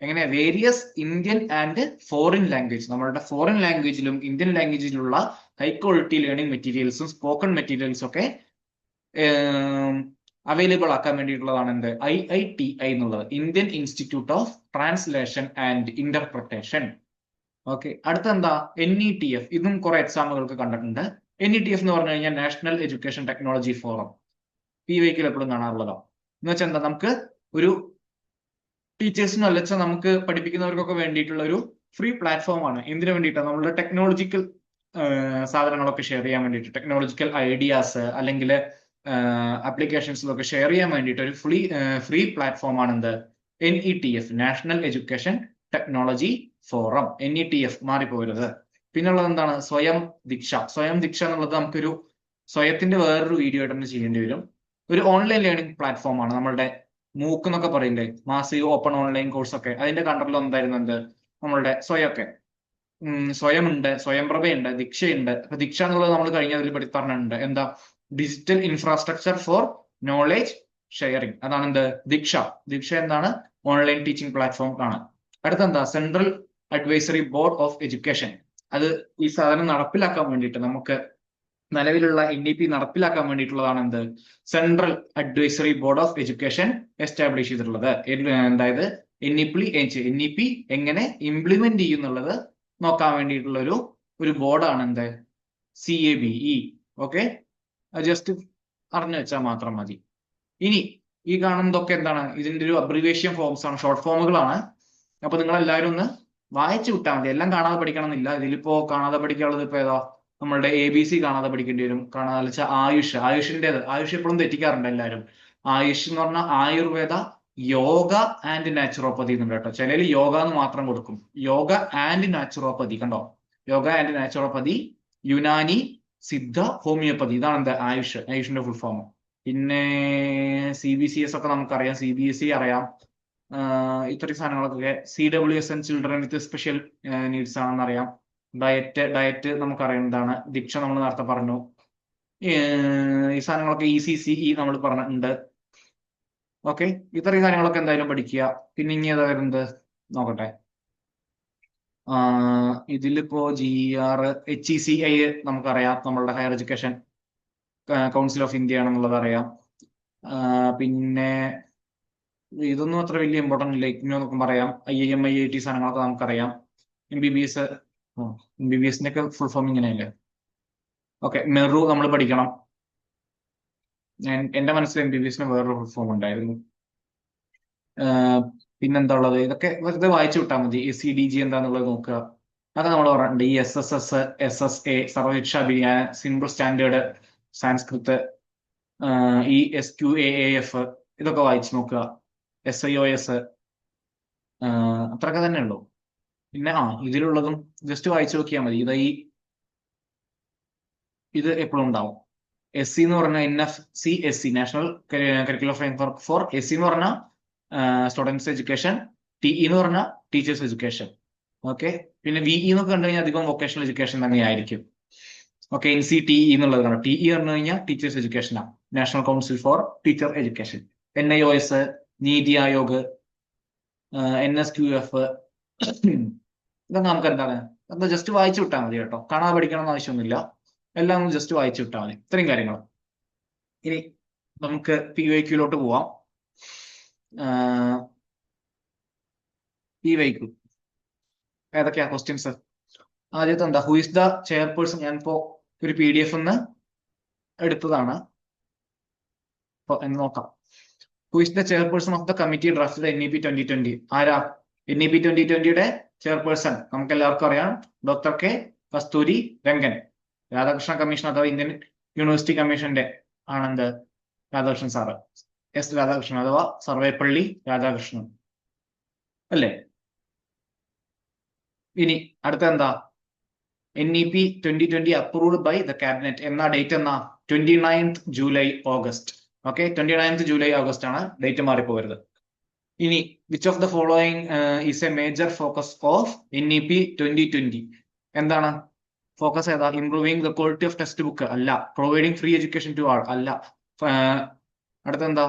എങ്ങനെ? Various Indian and foreign language. നമ്മളുടെ ഫോറിൻ ലാംഗ്വേജിലും ഇന്ത്യൻ ലാംഗ്വേജിലുള്ള ഹൈ ക്വാളിറ്റി ലേണിംഗ് മെറ്റീരിയൽസും സ്പോക്കൺ മെറ്റീരിയൽസും ഒക്കെ അവൈലബിൾ ആക്കാൻ വേണ്ടിയിട്ടുള്ളതാണ് എന്ത്? IITI എന്നുള്ളത്, Indian institute of translation and interpretation. Okay, അടുത്തെന്താ? NETF. ഇതും കുറെ എക്സാമുകൾക്ക് കണ്ടിട്ടുണ്ട്. NETF എന്ന് പറഞ്ഞു കഴിഞ്ഞാൽ നാഷണൽ എഡ്യൂക്കേഷൻ ടെക്നോളജി ഫോറം. PYക്ക് എപ്പോഴും കാണാറുള്ളതാണ്. എന്ന് വെച്ചാൽ എന്താ? നമുക്ക് ഒരു ടീച്ചേഴ്സിനും അല്ലച്ച നമുക്ക് പഠിപ്പിക്കുന്നവർക്കൊക്കെ വേണ്ടിയിട്ടുള്ള ഒരു ഫ്രീ പ്ലാറ്റ്ഫോം ആണ്. എന്തിനു വേണ്ടിയിട്ടാണ്? നമ്മളുടെ ടെക്നോളജിക്കൽ സാധനങ്ങളൊക്കെ ഷെയർ ചെയ്യാൻ വേണ്ടിയിട്ട്, ടെക്നോളജിക്കൽ ഐഡിയാസ് അല്ലെങ്കിൽ ആപ്ലിക്കേഷൻസിലൊക്കെ ഷെയർ ചെയ്യാൻ വേണ്ടിയിട്ട് ഒരു ഫ്രീ പ്ലാറ്റ്ഫോം ആണ് എന്ത്? NETF, national education technology forum. NETF മാറിപ്പോരുത്. പിന്നുള്ളത് എന്താണ്? സ്വയം ദീക്ഷ. സ്വയം ദീക്ഷ എന്നുള്ളത് നമുക്കൊരു സ്വയത്തിന്റെ വേറൊരു വീഡിയോ ആയിട്ട് തന്നെ ചെയ്യേണ്ടി വരും. ഒരു ഓൺലൈൻ ലേണിംഗ് പ്ലാറ്റ്ഫോം ആണ്. നമ്മളുടെ മൂക്ക് എന്നൊക്കെ പറയില്ലേ, മാസീവ് ഓപ്പൺ ഓൺലൈൻ കോഴ്സ് ഒക്കെ, അതിന്റെ കണ്ടറിൽ എന്തായിരുന്നത് നമ്മളുടെ സ്വയമൊക്കെ. സ്വയമുണ്ട്, സ്വയംപ്രഭയുണ്ട്, ദീക്ഷയുണ്ട്. അപ്പൊ ദീക്ഷ എന്നുള്ളത് നമ്മൾ കഴിഞ്ഞ അതിൽ പറഞ്ഞിട്ടുണ്ട്. എന്താ? Digital infrastructure for knowledge sharing. അതാണ് എന്ത്? ദീക്ഷ. ദീക്ഷ എന്താണ്? ഓൺലൈൻ ടീച്ചിങ് പ്ലാറ്റ്ഫോം ആണ്. അടുത്തെന്താ? Central advisory board of education. അത് ഈ സാധനം നടപ്പിലാക്കാൻ വേണ്ടിയിട്ട്, നമുക്ക് നിലവിലുള്ള NEP നടപ്പിലാക്കാൻ വേണ്ടിയിട്ടുള്ളതാണ് എന്ത്? Central advisory board of education establish ചെയ്തിട്ടുള്ളത്. അതായത് NEP എങ്ങനെ ഇംപ്ലിമെന്റ് ചെയ്യുന്നുള്ളത് നോക്കാൻ വേണ്ടിയിട്ടുള്ള ഒരു ബോർഡാണ് എന്ത്? CABE. ഓക്കെ, ജസ്റ്റ് അറിഞ്ഞു വെച്ചാൽ മാത്രം മതി. ഇനി ഈ കാണുന്നതൊക്കെ എന്താണ്? ഇതിന്റെ ഒരു അബ്രിവേഷൻ ഫോംസ് ആണ്, ഷോർട്ട് ഫോമുകളാണ്. അപ്പൊ നിങ്ങൾ എല്ലാവരും ഒന്ന് വായിച്ചു വിട്ടാൽ മതി. എല്ലാം കാണാതെ പഠിക്കണം എന്നില്ല. ഇതിലിപ്പോ കാണാതെ പഠിക്കാനുള്ളത് ഇപ്പൊ ഏതാ? നമ്മളുടെ ABC കാണാതെ പഠിക്കേണ്ടി വരും. കാണാതെ വെച്ചാൽ ആയുഷ് എപ്പോഴും തെറ്റിക്കാറുണ്ട് എല്ലാവരും. ആയുഷ് എന്ന് പറഞ്ഞാൽ ആയുർവേദ, യോഗ ആൻഡ് നാച്ചുറോപ്പതി എന്നുണ്ട് കേട്ടോ. ചിലർ യോഗ എന്ന് മാത്രം കൊടുക്കും. യോഗ ആൻഡ് നാച്ചുറോപ്പതി, കണ്ടോ? Yoga and naturopathy, Unani, Siddha, homeopathy. ഇതാണ് എന്താ? ആയുഷിന്റെ ഫുൾ ഫോം. പിന്നെ CBCS ഒക്കെ നമുക്കറിയാം, CBSE അറിയാം. ഇത്രയും സാധനങ്ങളൊക്കെ. CWSN children with special needs ആണെന്ന് അറിയാം. ഡയറ്റ് നമുക്കറിയാം എന്താണ്. ദീക്ഷ നമ്മൾ നേരത്തെ പറഞ്ഞു. ഈ സാധനങ്ങളൊക്കെ ECCE നമ്മൾ പറഞ്ഞിട്ടുണ്ട്. ഓക്കെ, ഇത്രയും കാര്യങ്ങളൊക്കെ എന്തായാലും പഠിക്കുക. പിന്നെ ഇനി ഏതാ വരുന്നത് നോക്കട്ടെ. ഇതിലിപ്പോ GR HECI നമുക്കറിയാം, നമ്മളുടെ higher education council of India ആണെന്നുള്ളത് അറിയാം. പിന്നെ ഇതൊന്നും അത്ര വലിയ ഇമ്പോർട്ടൻ്റ് ഇല്ല. ICNO എന്നൊക്കെ പറയാം. IIM IIT സാധനങ്ങളൊക്കെ നമുക്കറിയാം. MBBS ഒക്കെ ഫുൾ ഫോം ഇങ്ങനെയല്ലേ? ഓക്കെ, മെറു നമ്മൾ പഠിക്കണം. എന്റെ മനസ്സിൽ MBBS വേറൊരു ഫുൾ ഫോം ഉണ്ടായിരുന്നു. പിന്നെന്താ ഉള്ളത്? ഇതൊക്കെ വെറുതെ വായിച്ചു വിട്ടാൽ മതി. SCDG എന്താന്നുള്ളത് നോക്കുക. അത് നമ്മൾ പറഞ്ഞിട്ടുണ്ട്. ഈ SSS, SSA, Sarva Shiksha Abhiyan, simple standard Sanskrit, ഈ SQAAF ഇതൊക്കെ വായിച്ചു നോക്കുക. SIOS, അത്രയൊക്കെ തന്നെ ഉള്ളൂ. പിന്നെ ഇതിലുള്ളതും ജസ്റ്റ് വായിച്ചു നോക്കിയാൽ മതി. ഇത് എപ്പോഴും ഉണ്ടാവും. SC എന്ന് പറഞ്ഞാൽ NFC national curricular framework for SC എന്ന് പറഞ്ഞാൽ സ്റ്റുഡൻസ് എഡ്യൂക്കേഷൻ, TE എന്ന് പറഞ്ഞാൽ ടീച്ചേഴ്സ് എഡ്യൂക്കേഷൻ. ഓക്കെ, പിന്നെ VE എന്നൊക്കെ കണ്ടു കഴിഞ്ഞാൽ അധികം വൊക്കേഷണൽ എഡ്യൂക്കേഷൻ തന്നെയായിരിക്കും. ഓക്കെ, NCTE എന്നുള്ളത് കാണാം. TE പറഞ്ഞു കഴിഞ്ഞാൽ ടീച്ചേഴ്സ് എഡ്യൂക്കേഷനാണ്, national council for teacher education. NIOS, Niti Aayog, NSQF, ഇതൊക്കെ നമുക്ക് എന്താണ്, അത് ജസ്റ്റ് വായിച്ചു വിട്ടാൽ മതി കേട്ടോ. കാണാതെ പഠിക്കണം എന്ന് ആവശ്യമൊന്നുമില്ല. എല്ലാം ഒന്ന് ജസ്റ്റ് വായിച്ചു വിട്ടാൽ മതി. ഇത്രയും കാര്യങ്ങൾ. ഇനി നമുക്ക് PYQലോട്ട് പോവാം. PYQ ഏതൊക്കെയാ ക്വസ്റ്റ്യൻസ്? ആദ്യത്തെ എന്താ? Who is the chairperson? ഞാനിപ്പോ ഒരു PDF ഒന്ന് എടുത്തതാണ്. അപ്പൊ എന്ന് നോക്കാം. Who is the chairperson of the committee draft NEP 2020? ആരാ NEP 2020യുടെ ചെയർപേഴ്സൺ? നമുക്ക് എല്ലാവർക്കും അറിയാം, Dr. K. Kasturi Rangan. Radhakrishna commission അഥവാ ഇന്ത്യൻ യൂണിവേഴ്സിറ്റി കമ്മീഷന്റെ ആണെന്ത്? രാധാകൃഷ്ണൻ സാറ്. രാധാകൃഷ്ണൻ അഥവാ സർവേപ്പള്ളി രാധാകൃഷ്ണൻ അല്ലേ? ഇനി അടുത്ത എന്താ? NEP 2020 approved by the cabinet. എന്നാ ഡേറ്റ്? എന്നാ? 29th July August. Okay, 29th July August ആണ്. ഡേറ്റ് മാറിപ്പോകരുത്. ഇനി which of the following is a major focus of NEP 2020? എന്താണ് ഫോക്കസ്? ഏതാ? Improving the quality of text book അല്ല. Providing free education to all അല്ല. അടുത്തെന്താ?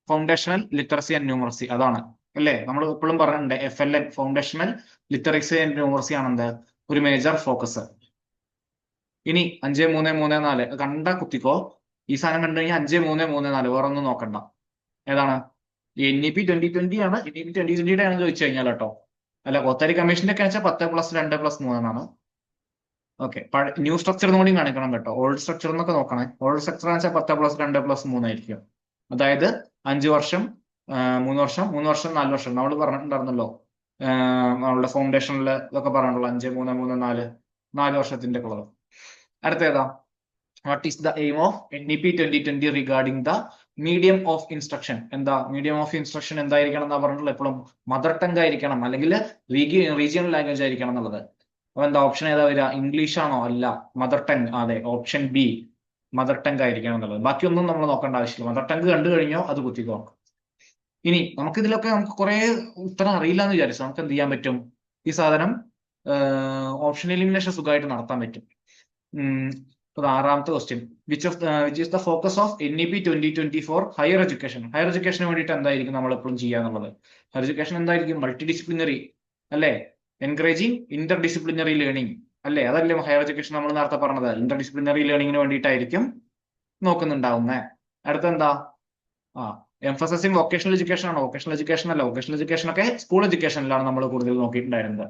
Foundational literacy and numeracy. അതാണ് അല്ലേ? നമ്മൾ എപ്പോഴും പറഞ്ഞിട്ടുണ്ട് FLN, foundational literacy and numeracy ആണെന്ത്? ഒരു മേജർ ഫോക്കസ്. ഇനി 5-3-3-4 കണ്ട കുത്തിക്കോ. ഈ സാധനം കണ്ടു കഴിഞ്ഞാൽ 5-3-3-4 വേറെ ഒന്നും നോക്കണ്ട. ഏതാണ്? NEP 2020 ആണ്. NEP 2020യുടെ ആണെന്ന് ചോദിച്ചു കഴിഞ്ഞാൽ കേട്ടോ. അല്ല, കോത്താരി കമ്മീഷന്റെ ഒക്കെ വെച്ചാൽ 10+2+3 എന്നാണ്. ഓക്കെ, ന്യൂ സ്ട്രക്ചർ കൂടി കാണിക്കണം കേട്ടോ. ഓൾഡ് സ്ട്രക്ചർ എന്നൊക്കെ നോക്കണേ. ഓൾഡ് സ്ട്രക്ചർ എന്ന് വെച്ചാൽ 10+2+3 ആയിരിക്കും. അതായത് 5 വർഷം, 3 വർഷം, 3 വർഷം, 4 വർഷം. നമ്മൾ പറഞ്ഞിട്ടുണ്ടായിരുന്നല്ലോ നമ്മളുടെ ഫൗണ്ടേഷനിൽ ഇതൊക്കെ പറഞ്ഞിട്ടുള്ളൂ. 5-3-3-4 4 വർഷത്തിന്റെ കളർ. അടുത്തേതാ? What is the aim of NEP 2020 regarding the medium of instruction? എന്താ മീഡിയം ഓഫ് ഇൻസ്ട്രക്ഷൻ? എന്തായിരിക്കണം എന്നാ പറഞ്ഞിട്ടുള്ളത്? എപ്പോഴും മദർ ടങ് ആയിരിക്കണം, അല്ലെങ്കിൽ റീജിയണൽ ലാംഗ്വേജ് ആയിരിക്കണം എന്നുള്ളത്. അപ്പൊ എന്താ ഓപ്ഷൻ ഏതാ വരിക? ഇംഗ്ലീഷ് ആണോ? അല്ല. Mother tongue. അതെ, ഓപ്ഷൻ ബി മദർ ടങ് ആയിരിക്കണം എന്നുള്ളത്. ബാക്കിയൊന്നും നമ്മൾ നോക്കേണ്ട ആവശ്യമില്ല. മദർ ടങ് കണ്ടു കഴിഞ്ഞോ അത് കുത്തിക്കോ. ഇനി നമുക്ക് കുറെ ഉത്തരം അറിയില്ല എന്ന് വിചാരിച്ചു. നമുക്ക് എന്ത് ചെയ്യാൻ പറ്റും? ഈ സാധനം ഓപ്ഷൻ എലിമിനേഷൻ സുഖമായിട്ട് നടത്താൻ പറ്റും. ഇപ്പൊ ആറാമത്തെ question, which is the focus of NEP 2024 higher education? Higher എഡ്യൂക്കേഷന് വേണ്ടിയിട്ട് എന്തായിരിക്കും നമ്മൾ എപ്പോഴും ചെയ്യാന്നുള്ളത്? ഹയർ എഡ്യൂക്കേഷൻ എന്തായിരിക്കും? മൾട്ടി ഡിസിപ്ലിനറി അല്ലേ? എൻകറേജിങ് ഇന്റർ ഡിസിപ്ലിനറി ലേണിംഗ് അല്ലേ? അതല്ലേ ഹയർ എഡ്യൂക്കേഷൻ നമ്മൾ നേരത്തെ പറഞ്ഞത്? ഇന്റർ ഡിസിപ്ലിനറി ലേണിംഗിന് വേണ്ടിയിട്ടായിരിക്കും നോക്കുന്നുണ്ടാവുന്നേ. അടുത്തെന്താ? എംഫസൈസിങ് വൊക്കേഷണൽ എഡ്യൂക്കേഷൻ ആണോ? വൊക്കേഷണൽ എഡ്യൂക്കേഷൻ അല്ല. വൊക്കേഷണൽ എഡ്യൂക്കേഷൻ ഒക്കെ സ്കൂൾ എഡ്യൂക്കേഷനിലാണ് നമ്മൾ കൂടുതൽ നോക്കിയിട്ടുണ്ടായിരുന്നത്.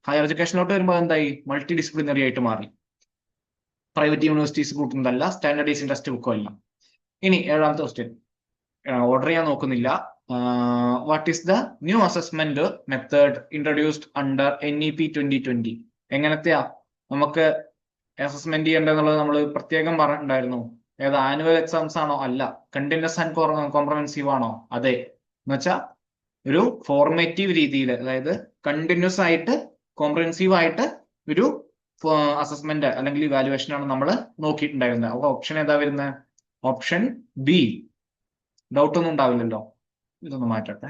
ഹയർ എഡ്യൂക്കേഷനിലോട്ട് വരുമ്പോൾ എന്തായി? മൾട്ടി ഡിസിപ്ലിനറി ആയിട്ട് മാറി. പ്രൈവറ്റ് യൂണിവേഴ്സിറ്റീസ് കൂട്ടുന്നതല്ല, സ്റ്റാൻഡേർഡൈസിംഗ് ടെക്സ്റ്റ് ബുക്കും അല്ല. ഇനി ഏഴാമത്തെ ക്വസ്റ്റ്യൻ, ഓർഡർ ചെയ്യാൻ നോക്കുന്നില്ല. What is the new assessment method introduced under NEP 2020? എങ്ങനത്തെയാ നമുക്ക് അസസ്മെന്റ് ചെയ്യേണ്ടതെന്നുള്ളത് നമ്മൾ പ്രത്യേകം പറഞ്ഞിട്ടുണ്ടായിരുന്നു. ഏത് ആനുവൽ എക്സാംസ് ആണോ? അല്ല. കണ്ടിന്യൂസ് ആൻഡ് കോംപ്രഹെൻസീവ് ആണോ? അതെ. എന്നുവെച്ചാൽ ഒരു ഫോർമേറ്റീവ് രീതിയിൽ, അതായത് കണ്ടിന്യൂസ് ആയിട്ട് കോംപ്രഹെൻസീവ് ആയിട്ട് ഒരു അസസ്മെന്റ് അല്ലെങ്കിൽ ഇവാലുവേഷൻ ആണ് നമ്മൾ നോക്കിയിട്ടുണ്ടായിരുന്നത്. അപ്പൊ ഓപ്ഷൻ ഏതാ വരുന്നത്? Option B. ഡൗട്ട് ഒന്നും ഉണ്ടാവില്ലല്ലോ. ഇതൊന്ന് മാറ്റട്ടെ.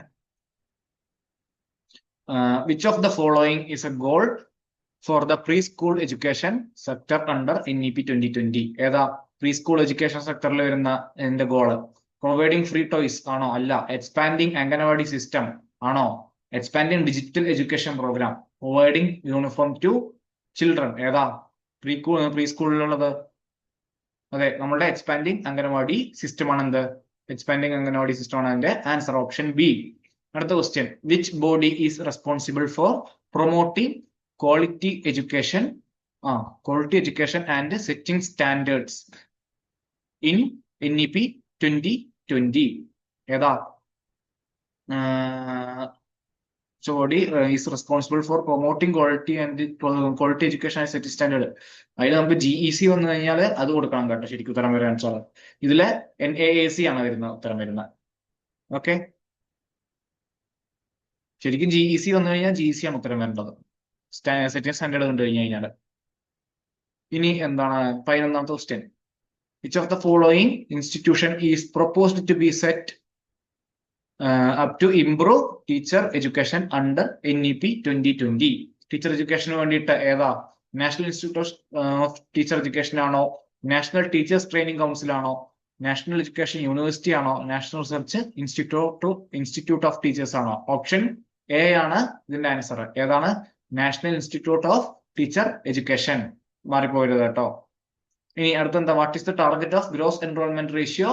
Which of the following is a goal for the pre school education sector under NEP 2020? ഏതാ പ്രീ സ്കൂൾ എഡ്യൂക്കേഷൻ സെക്ടറിൽ വരുന്ന എന്റെ ഗോള്? പ്രൊവൈഡിങ് ഫ്രീ ടോയ്സ് ആണോ? അല്ല. എക്സ്പാൻഡിങ് അംഗനവാടി സിസ്റ്റം ആണോ? Expanding digital education programme, providing uniform to children. ഏതാ പ്രീ സ്കൂളിലുള്ളത്? അതെ, നമ്മളുടെ എക്സ്പാൻഡിങ് അംഗനവാടി സിസ്റ്റം ആണ്. എന്ത്? എക്സ്പാൻഡിങ് അംഗനവാടി സിസ്റ്റം ആണ് അതിന്റെ ആൻസർ. Option B. അടുത്ത question, which body is responsible for promoting quality education and setting standards in NEP 2020? ഏതാ body is responsible for promoting quality education and setting standard? അതിൽ നമുക്ക് GEC വന്നു കഴിഞ്ഞാൽ അത് കൊടുക്കണം കേട്ടോ, ശരിക്കും ഉത്തരം വരാൻ വെച്ചാൽ. ഇതിലെ NAAC ആണ് ഉത്തരം വരുന്നത്. ഓക്കെ, ശരിക്കും GEC വന്നു കഴിഞ്ഞാൽ GEC ആണ് ഉത്തരം വരേണ്ടത്, സെറ്റിംഗ് സ്റ്റാൻഡേർഡ് കണ്ടു കഴിഞ്ഞു കഴിഞ്ഞാൽ. ഇനി എന്താണ് 11ാമത്തെ question, which of the following institution is proposed to be set up to improve teacher education under NEP 2020? Teacher എഡ്യൂക്കേഷന് വേണ്ടിയിട്ട് ഏതാ? National institute of teacher education ആണോ? നാഷണൽ ടീച്ചേഴ്സ് ട്രെയിനിങ് കൗൺസിൽ ആണോ? നാഷണൽ എഡ്യൂക്കേഷൻ യൂണിവേഴ്സിറ്റി ആണോ? National research institute of teachers ആണോ? Option A ആണ് ഇതിന്റെ answer. ഏതാണ്? National institute of teacher education. മാറിപ്പോയത് കേട്ടോ. ഇനി അടുത്തെന്താ? What is the target of gross enrolment ratio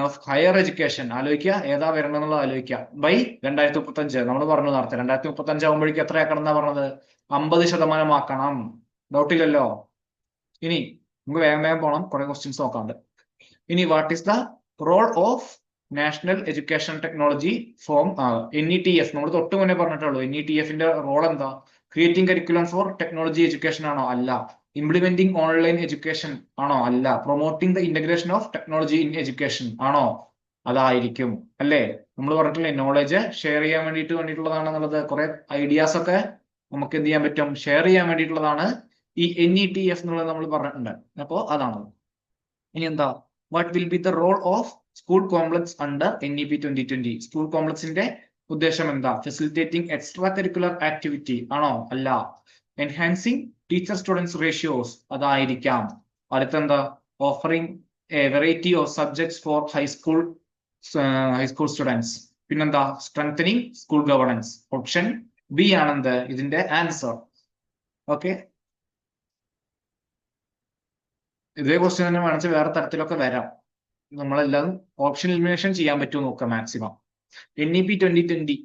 of higher education? ആലോചിക്കുക, ഏതാ വരണമെന്നുള്ളത് ആലോചിക്കുക. ബൈ 2035 നമ്മൾ പറഞ്ഞു നേരത്തെ. 2035 ആകുമ്പോഴേക്കും എത്രയാക്കണം എന്നാ പറഞ്ഞത്? 50% ആക്കണം. ഡൗട്ടില്ലല്ലോ. ഇനി നമുക്ക് വേഗം വേഗം പോകണം, കുറെ ക്വസ്റ്റ്യൻസ് നോക്കാണ്ട്. ഇനി what is the role of national education technology forum NETF? നമ്മൾ തൊട്ട് മുന്നേ പറഞ്ഞിട്ടുള്ളൂ. NETFന്റെ റോൾ എന്താ? Creating curriculum for technology education ആണോ? അല്ല. ഇംപ്ലിമെന്റിംഗ് ഓൺലൈൻ എഡ്യൂക്കേഷൻ ആണോ? അല്ല. Promoting the integration of technology in education ആണോ? അതായിരിക്കും അല്ലേ? നമ്മൾ പറഞ്ഞിട്ടില്ലേ, നോളജ് ഷെയർ ചെയ്യാൻ വേണ്ടിയിട്ടുള്ളതാണെന്നുള്ളത്. കുറെ ഐഡിയാസ് ഒക്കെ നമുക്ക് എന്ത് ചെയ്യാൻ പറ്റും? ഷെയർ ചെയ്യാൻ വേണ്ടിയിട്ടുള്ളതാണ് ഈ NETF എന്നുള്ളത് നമ്മൾ പറഞ്ഞിട്ടുണ്ട്. അപ്പോ അതാണ്. ഇനി എന്താ? What will be the role of school complex under NEP 2020? School കോംപ്ലക്സിന്റെ ഉദ്ദേശം എന്താ? ഫെസിലിറ്റേറ്റിംഗ് എക്സ്ട്രാ കരിക്കുലർ ആക്ടിവിറ്റി ആണോ? അല്ല. എൻഹാൻസിങ് ടീച്ചർ സ്റ്റുഡൻസ് റേഷ്യോസ്, അതായിരിക്കാം. അടുത്തെന്താ? Offering a variety of subjects for high school students. പിന്നെന്താ? Strengthening school governance. Option B ആണെന്ത് ഇതിന്റെ ആൻസർ. ഓക്കെ, ഇതേ ക്വസ്റ്റ്യൻ തന്നെ വേണമെങ്കിൽ വേറെ തരത്തിലൊക്കെ വരാം. നമ്മളെല്ലാം ഓപ്ഷൻ എലിമിനേഷൻ ചെയ്യാൻ പറ്റുമോ നോക്കാം maximum. NEP 2020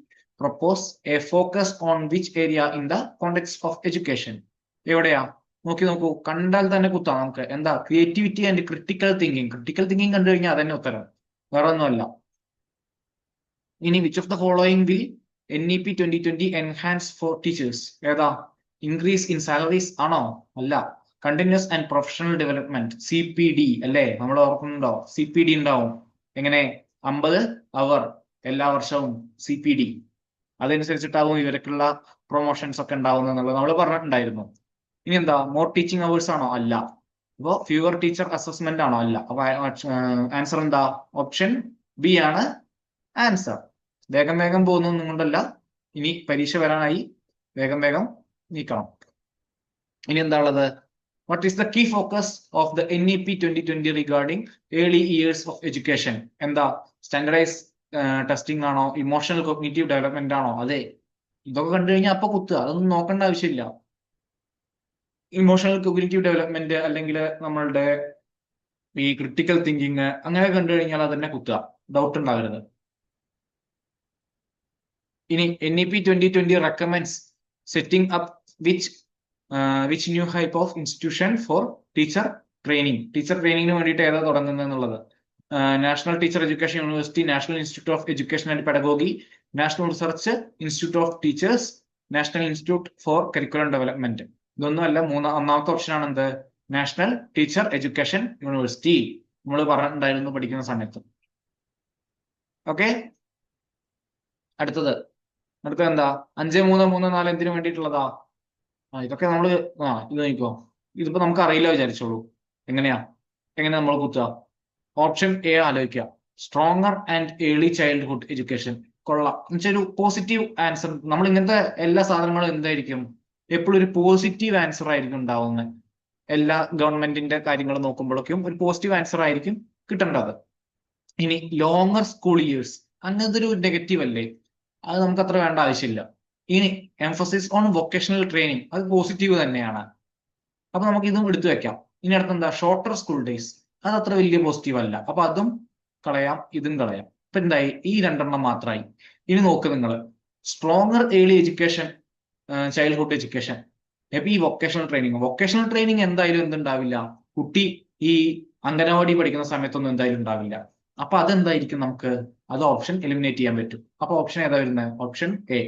propose a focus on which area in the context of education? എവിടെയാ? നോക്കൂ, കണ്ടാൽ തന്നെ കുത്താം നമുക്ക്. എന്താ? Creativity and critical thinking. Critical thinking കണ്ടു കഴിഞ്ഞാൽ അതന്നെ ഉത്തരം, വേറെ ഒന്നുമല്ല. ഇനി which of the following will NEP 2020 enhance four teachers? ഏതാ? ഇൻക്രീസ് ഇൻ സാലറീസ് ആണോ? അല്ല. Continuous and professional development, CPD അല്ലേ? നമ്മൾ ഓർക്കുന്നുണ്ടോ? CPD ഉണ്ടാവും. എങ്ങനെ? 50 അവർ എല്ലാ വർഷവും CPD. അതനുസരിച്ചിട്ടാവും ഇവർക്കുള്ള പ്രൊമോഷൻസ് ഒക്കെ ഉണ്ടാവുന്നത് എന്നുള്ളത് നമ്മൾ പറഞ്ഞിട്ടുണ്ടായിരുന്നു. ഇനി എന്താ, മോർ ടീച്ചിങ് അവേഴ്സ് ആണോ? അല്ല. അപ്പോ ഫ്യൂവർ ടീച്ചർ അസസ്മെന്റ് ആണോ? അല്ല. അപ്പൊ ആൻസർ എന്താ? ഓപ്ഷൻ ബി ആണ് ആൻസർ. വേഗം വേഗം പോകുന്നൊന്നും കൊണ്ടല്ല, ഇനി പരീക്ഷ വരാനായി, വേഗം വേഗം നീക്കണം. ഇനി എന്താ ഉള്ളത്? What is the key focus of the NEP 2020 regarding early years of education? എന്താ, സ്റ്റാൻഡർഡൈസ് ടെസ്റ്റിംഗ് ആണോ? ഇമോഷണൽ കോഗ്നിറ്റീവ് ഡെവലപ്മെന്റ് ആണോ? അതെ, ഇതൊക്കെ കണ്ടു കഴിഞ്ഞാൽ അപ്പൊ കുത്തുക, അതൊന്നും നോക്കേണ്ട ആവശ്യമില്ല. ഇമോഷണൽ കോഗ്നിറ്റീവ് ഡെവലപ്മെന്റ് അല്ലെങ്കിൽ നമ്മളുടെ ഈ ക്രിട്ടിക്കൽ തിങ്കിങ് അങ്ങനെ കണ്ടു കഴിഞ്ഞാൽ അതന്നെ കുത്തുക, ഡൗട്ട് ഉണ്ടാവരുത്. ഇനി NEP 2020 recommends setting up which new hype of institution for teacher training. Teacher ട്രെയിനിങ്ങിന് വേണ്ടിയിട്ട് ഏതാ തുടങ്ങുന്നത് എന്നുള്ളത്? National teacher education university, national institute of education and pedagogy, national research institute of teachers, national institute four curriculum development. ഇതൊന്നും അല്ല. ഒന്നാമത്തെ option ആണ് എന്ത്? National teacher education university. നമ്മൾ പറഞ്ഞിട്ടുണ്ടായിരുന്നു പഠിക്കുന്ന സമയത്ത്. ഓക്കെ, അടുത്തത് എന്താ? 5334 എന്തിനു വേണ്ടിയിട്ടുള്ളതാ? ഇതൊക്കെ നമ്മള് ഇത് നോക്കോ, ഇതിപ്പോ നമുക്ക് അറിയില്ല വിചാരിച്ചോളൂ. എങ്ങനെ നമ്മൾ കുത്തുക? ഓപ്ഷൻ എ ആലോചിക്കുക, stronger and early childhood education. കൊള്ളാം, എന്നുവെച്ചാൽ ഒരു പോസിറ്റീവ് ആൻസർ. നമ്മൾ ഇങ്ങനത്തെ എല്ലാ സാധനങ്ങളും എന്തായിരിക്കും, എപ്പോഴും ഒരു പോസിറ്റീവ് ആൻസർ ആയിരിക്കും ഉണ്ടാവുന്നത്. എല്ലാ ഗവൺമെന്റിന്റെ കാര്യങ്ങൾ നോക്കുമ്പോഴേക്കും ഒരു പോസിറ്റീവ് ആൻസർ ആയിരിക്കും കിട്ടേണ്ടത്. ഇനി ലോങ്ങർ സ്കൂൾ ഇയേഴ്സ്, അങ്ങനത്തെ ഒരു നെഗറ്റീവ് അല്ലേ, അത് നമുക്ക് അത്ര വേണ്ട ആവശ്യമില്ല. ഇനി എംഫസിസ് ഓൺ വൊക്കേഷണൽ ട്രെയിനിങ്, അത് പോസിറ്റീവ് തന്നെയാണ്. അപ്പൊ നമുക്ക് ഇതും എടുത്തു വെക്കാം. ഇനി അടുത്തെന്താ? ഷോർട്ടർ സ്കൂൾ ഡേയ്സ്, അത് അത്ര വലിയ പോസിറ്റീവ് അല്ല. അപ്പൊ അതും കളയാം, ഇതും കളയാം. ഇപ്പൊ എന്തായി? ഈ രണ്ടെണ്ണം മാത്രമായി. ഇനി നോക്ക് നിങ്ങൾ, stronger early education, childhood education. അപ്പൊ ഈ വൊക്കേഷണൽ ട്രെയിനിങ് എന്തായാലും എന്തുണ്ടാവില്ല, കുട്ടി ഈ അംഗനവാടി പഠിക്കുന്ന സമയത്തൊന്നും എന്തായാലും ഉണ്ടാവില്ല. അപ്പൊ അതെന്തായിരിക്കും നമുക്ക്? അത് ഓപ്ഷൻ എലിമിനേറ്റ് ചെയ്യാൻ പറ്റും. അപ്പൊ ഓപ്ഷൻ ഏതാ വരുന്നത്? Option A.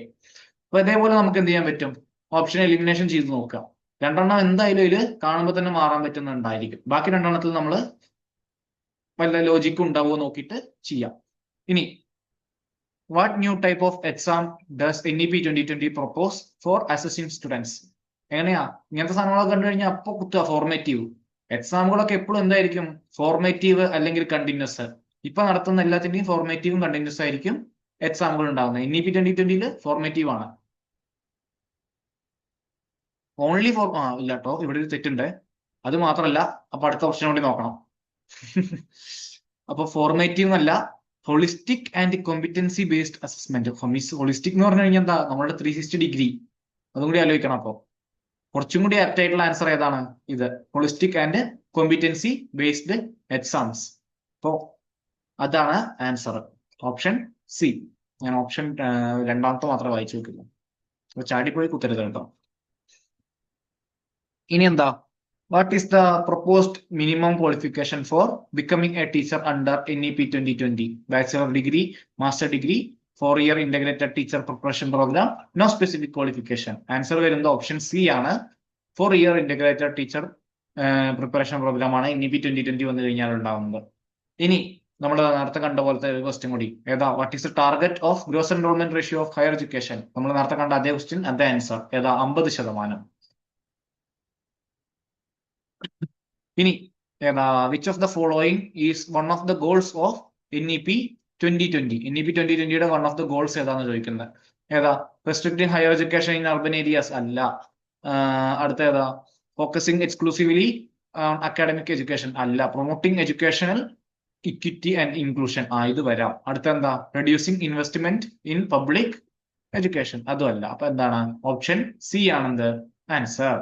അപ്പൊ ഇതേപോലെ നമുക്ക് എന്ത് ചെയ്യാൻ പറ്റും? ഓപ്ഷൻ എലിമിനേഷൻ ചെയ്ത് നോക്കാം. രണ്ടെണ്ണം എന്തായാലും ഇതിൽ കാണുമ്പോൾ തന്നെ മാറാൻ പറ്റുന്നുണ്ടായിരിക്കും. ബാക്കി രണ്ടെണ്ണത്തിൽ നമ്മൾ വല്ല ലോജിക്കും ഉണ്ടാവുമോ നോക്കിയിട്ട് ചെയ്യാം. ഇനി what new type of exam does NEP 2020 propose for assessing students? എങ്ങനെയാ? ഇങ്ങനത്തെ സാധനങ്ങളൊക്കെ കണ്ടു കഴിഞ്ഞാൽ അപ്പൊ കുത്തുക ഫോർമേറ്റീവ്. എക്സാമുകളൊക്കെ എപ്പോഴും എന്തായിരിക്കും? ഫോർമേറ്റീവ് അല്ലെങ്കിൽ കണ്ടിന്യൂസ്. ഇപ്പൊ നടത്തുന്ന എല്ലാത്തിന്റെയും ഫോർമേറ്റീവും കണ്ടിന്യൂസ് ആയിരിക്കും എക്സാമുകൾ ഉണ്ടാവുന്നത്. NEP 2020 ഫോർമേറ്റീവ് ആണ്. ഓൺലി ഫോർ ഇല്ല കേട്ടോ, ഇവിടെ ഒരു തെറ്റുണ്ട്. അത് മാത്രമല്ല, അപ്പൊ അടുത്ത ഓപ്ഷൻ കൂടി നോക്കണം. അപ്പൊ ഫോർമേറ്റീവ് എന്നല്ല, holistic and competency based assessment. Holistic എന്ന് പറഞ്ഞു കഴിഞ്ഞാൽ എന്താ? നമ്മളുടെ 360 ഡിഗ്രി. അതും കൂടി ആലോചിക്കണം. അപ്പൊ കുറച്ചും കൂടി ആപ്റ്റ് ആയിട്ടുള്ള ആൻസർ ഏതാണ്? ഇത് holistic and competency based exams. അപ്പോ അതാണ് ആൻസർ, ഓപ്ഷൻ സി. ഞാൻ ഓപ്ഷൻ രണ്ടാമത്തെ മാത്രമേ വായിച്ചു നോക്കില്ല. അപ്പൊ ചാടിപ്പോയി കുത്തരുത് കേട്ടോ. ഇനി എന്താ? What is the proposed minimum qualification for becoming a teacher under NEP 2020? Bachelor degree, master degree, 4-year integrated teacher preparation programme, no specific qualification. Answer വരുന്നത് ഓപ്ഷൻ സി ആണ്. 4-year integrated teacher preparation programme ആണ് NEP 2020 വന്നു കഴിഞ്ഞാൽ ഉണ്ടാവുന്നത്. ഇനി നമ്മൾ നേരത്തെ കണ്ട പോലത്തെ ഒരു ക്വസ്റ്റ്യൻ കൂടി ഏതാ? What is the target of gross enrolment ratio of higher education? നമ്മൾ നേരത്തെ കണ്ട അതേ ക്വസ്റ്റ്യൻ, അതേ ആൻസർ ഏതാ? 50%. ഇനി ഏതാ? Which of the following is one of the goals of NEP 2020? NEP 2020യുടെ വൺ ഓഫ് ദ ഗോൾസ് ഏതാന്ന് ചോദിക്കുന്നത്. ഏതാ? Restricting higher education in urban areas അല്ല. അടുത്ത ഏതാ? ഫോക്കസിംഗ് എക്സ്ക്ലൂസീവ്ലി അക്കാഡമിക് എഡ്യൂക്കേഷൻ അല്ല. Promoting educational equity and inclusion ഇത് വരാം. അടുത്ത എന്താ? Reducing investment in public education അതുമല്ല. അപ്പൊ എന്താണ്? ഓപ്ഷൻ സി ആണെന്ത് ആൻസർ.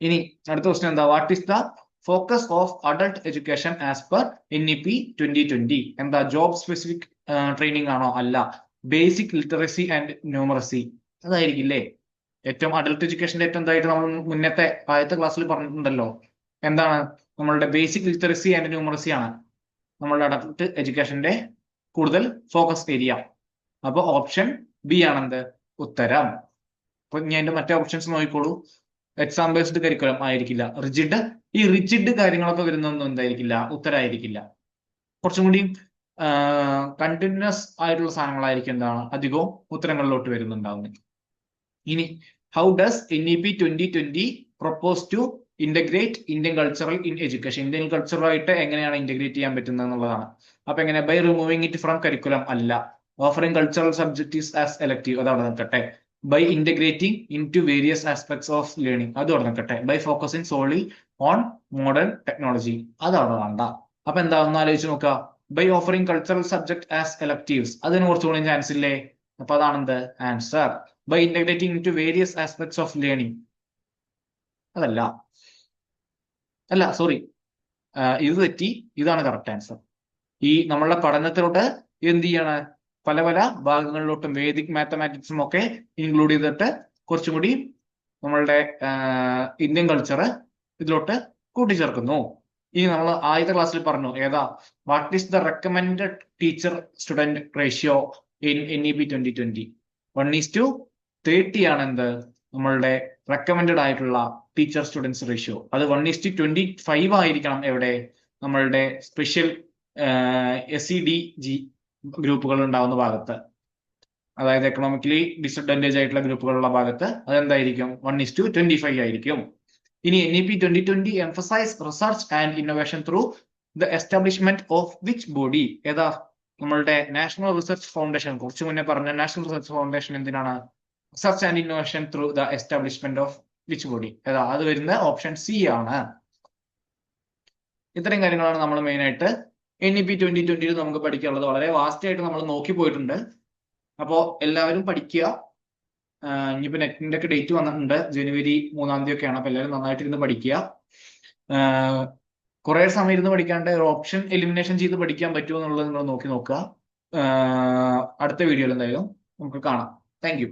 ഇനി അടുത്ത ക്വസ്റ്റ്യൻ എന്താ? What is the focus of adult education as per NEP 2020? എന്താ? ജോബ് സ്പെസിഫിക് ട്രെയിനിങ് ആണോ? അല്ല. ബേസിക് ലിറ്ററസി ആൻഡ് ന്യൂമറസി അതായിരിക്കില്ലേ ഏറ്റവും അഡൾട്ട് എഡ്യൂക്കേഷന്റെ ഏറ്റവും എന്തായിട്ട് നമ്മൾ മുന്നത്തെ ആദ്യത്തെ ക്ലാസ്സിൽ പറഞ്ഞിട്ടുണ്ടല്ലോ. എന്താണ്? നമ്മളുടെ ബേസിക് ലിറ്ററസി ആൻഡ് ന്യൂമറസി ആണ് നമ്മളുടെ അഡൾട്ട് എഡ്യൂക്കേഷന്റെ കൂടുതൽ ഫോക്കസ് ഏരിയ. അപ്പൊ ഓപ്ഷൻ ബി ആണെന്ത് ഉത്തരം. അപ്പൊ ഞാൻ എന്റെ മറ്റേ ഓപ്ഷൻസ് നോക്കിക്കോളൂ. എക്സാം ബേസ്ഡ് കരിക്കുലം ആയിരിക്കില്ല. റിജിഡ് കാര്യങ്ങളൊക്കെ വരുന്നൊന്നും എന്തായിരിക്കില്ല ഉത്തരമായിരിക്കില്ല. കുറച്ചും കൂടി കണ്ടിന്യൂസ് ആയിട്ടുള്ള സാധനങ്ങളായിരിക്കും എന്താണ് അധികവും ഉത്തരങ്ങളിലോട്ട് വരുന്നുണ്ടാവുന്നത്. ഇനി how does NEP 2020 propose to integrate Indian cultural in education? Indian കൾച്ചറുമായിട്ട് എങ്ങനെയാണ് ഇന്റഗ്രേറ്റ് ചെയ്യാൻ പറ്റുന്നത് എന്നുള്ളതാണ്. അപ്പൊ എങ്ങനെ? By removing it from curriculum അല്ല. Offering cultural subjectives as elective അത് അവിടെ നിൽക്കട്ടെ. By integrating into various aspects of learning അത് അവിടെ നിൽക്കട്ടെ. By focusing solely on modern technology അത് അവിടെ വേണ്ട. അപ്പൊ എന്താ ഒന്ന് ആലോചിച്ച് നോക്കുക. By offering cultural subject as electives അതിന് കുറച്ചുകൂടി ചാൻസ് ഇല്ലേ? അപ്പൊ അതാണെന്ത് answer. By integrating into various aspects of learning അതല്ല. അല്ല സോറി, ഇത് തെറ്റി. ഇതാണ് കറക്റ്റ് ആൻസർ. ഈ നമ്മളുടെ പഠനത്തിലോട്ട് എന്ത് ചെയ്യാണ്? പല പല ഭാഗങ്ങളിലോട്ടും വേദിക് മാത്തമാറ്റിക്സും ഒക്കെ ഇൻക്ലൂഡ് ചെയ്തിട്ട് കുറച്ചും കൂടി നമ്മളുടെ ഇന്ത്യൻ കൾച്ചർ ഇതിലോട്ട് കൂട്ടിച്ചേർക്കുന്നു. ഇനി നമ്മൾ ആദ്യത്തെ ക്ലാസ്സിൽ പറഞ്ഞു ഏതാ? What is the recommended teacher student ratio in NEP 2020? 1:30 ആണ് എന്ത് നമ്മളുടെ റെക്കമെൻഡഡ് ആയിട്ടുള്ള ടീച്ചർ സ്റ്റുഡൻസ് റേഷ്യോ. അത് 1:25 ആയിരിക്കണം എവിടെ? നമ്മളുടെ സ്പെഷ്യൽ SEDG ഗ്രൂപ്പുകൾ ഉണ്ടാവുന്ന ഭാഗത്ത്, അതായത് എക്കണോമിക്കലി ഡിസഡ്വാൻറ്റേജ് ആയിട്ടുള്ള ഗ്രൂപ്പുകളുള്ള ഭാഗത്ത് അതെന്തായിരിക്കും? 1:25 ആയിരിക്കും. ഇനി NEP 2020 emphasize research and innovation through the establishment of which body? ഏതാ? നമ്മളുടെ നാഷണൽ റിസർച്ച് ഫൗണ്ടേഷൻ. കുറച്ചു മുന്നേ പറഞ്ഞ നാഷണൽ റിസർച്ച് ഫൗണ്ടേഷൻ എന്തിനാണ്? Research and innovation through the establishment of which body? ഏതാ? അത് വരുന്ന ഓപ്ഷൻ സി ആണ്. ഇത്രയും കാര്യങ്ങളാണ് നമ്മൾ മെയിൻ ആയിട്ട് NEP 2020 നമുക്ക് പഠിക്കാനുള്ളത്. വളരെ വാസ്റ്റ് ആയിട്ട് നമ്മൾ നോക്കി പോയിട്ടുണ്ട്. അപ്പോ എല്ലാവരും പഠിക്കുക. ഇനിയിപ്പോ നെറ്റിന്റെ ഒക്കെ ഡേറ്റ് വന്നിട്ടുണ്ട്, January 3 ഒക്കെയാണ്. അപ്പൊ എല്ലാവരും നന്നായിട്ട് ഇരുന്ന് പഠിക്കുക. കുറെ സമയം ഇരുന്ന് പഠിക്കാണ്ട് ഓപ്ഷൻ എലിമിനേഷൻ ചെയ്ത് പഠിക്കാൻ പറ്റുമോ എന്നുള്ളത് നിങ്ങൾ നോക്കി നോക്കുക. അടുത്ത വീഡിയോയിൽ എന്തായാലും നമുക്ക് കാണാം. Thank you.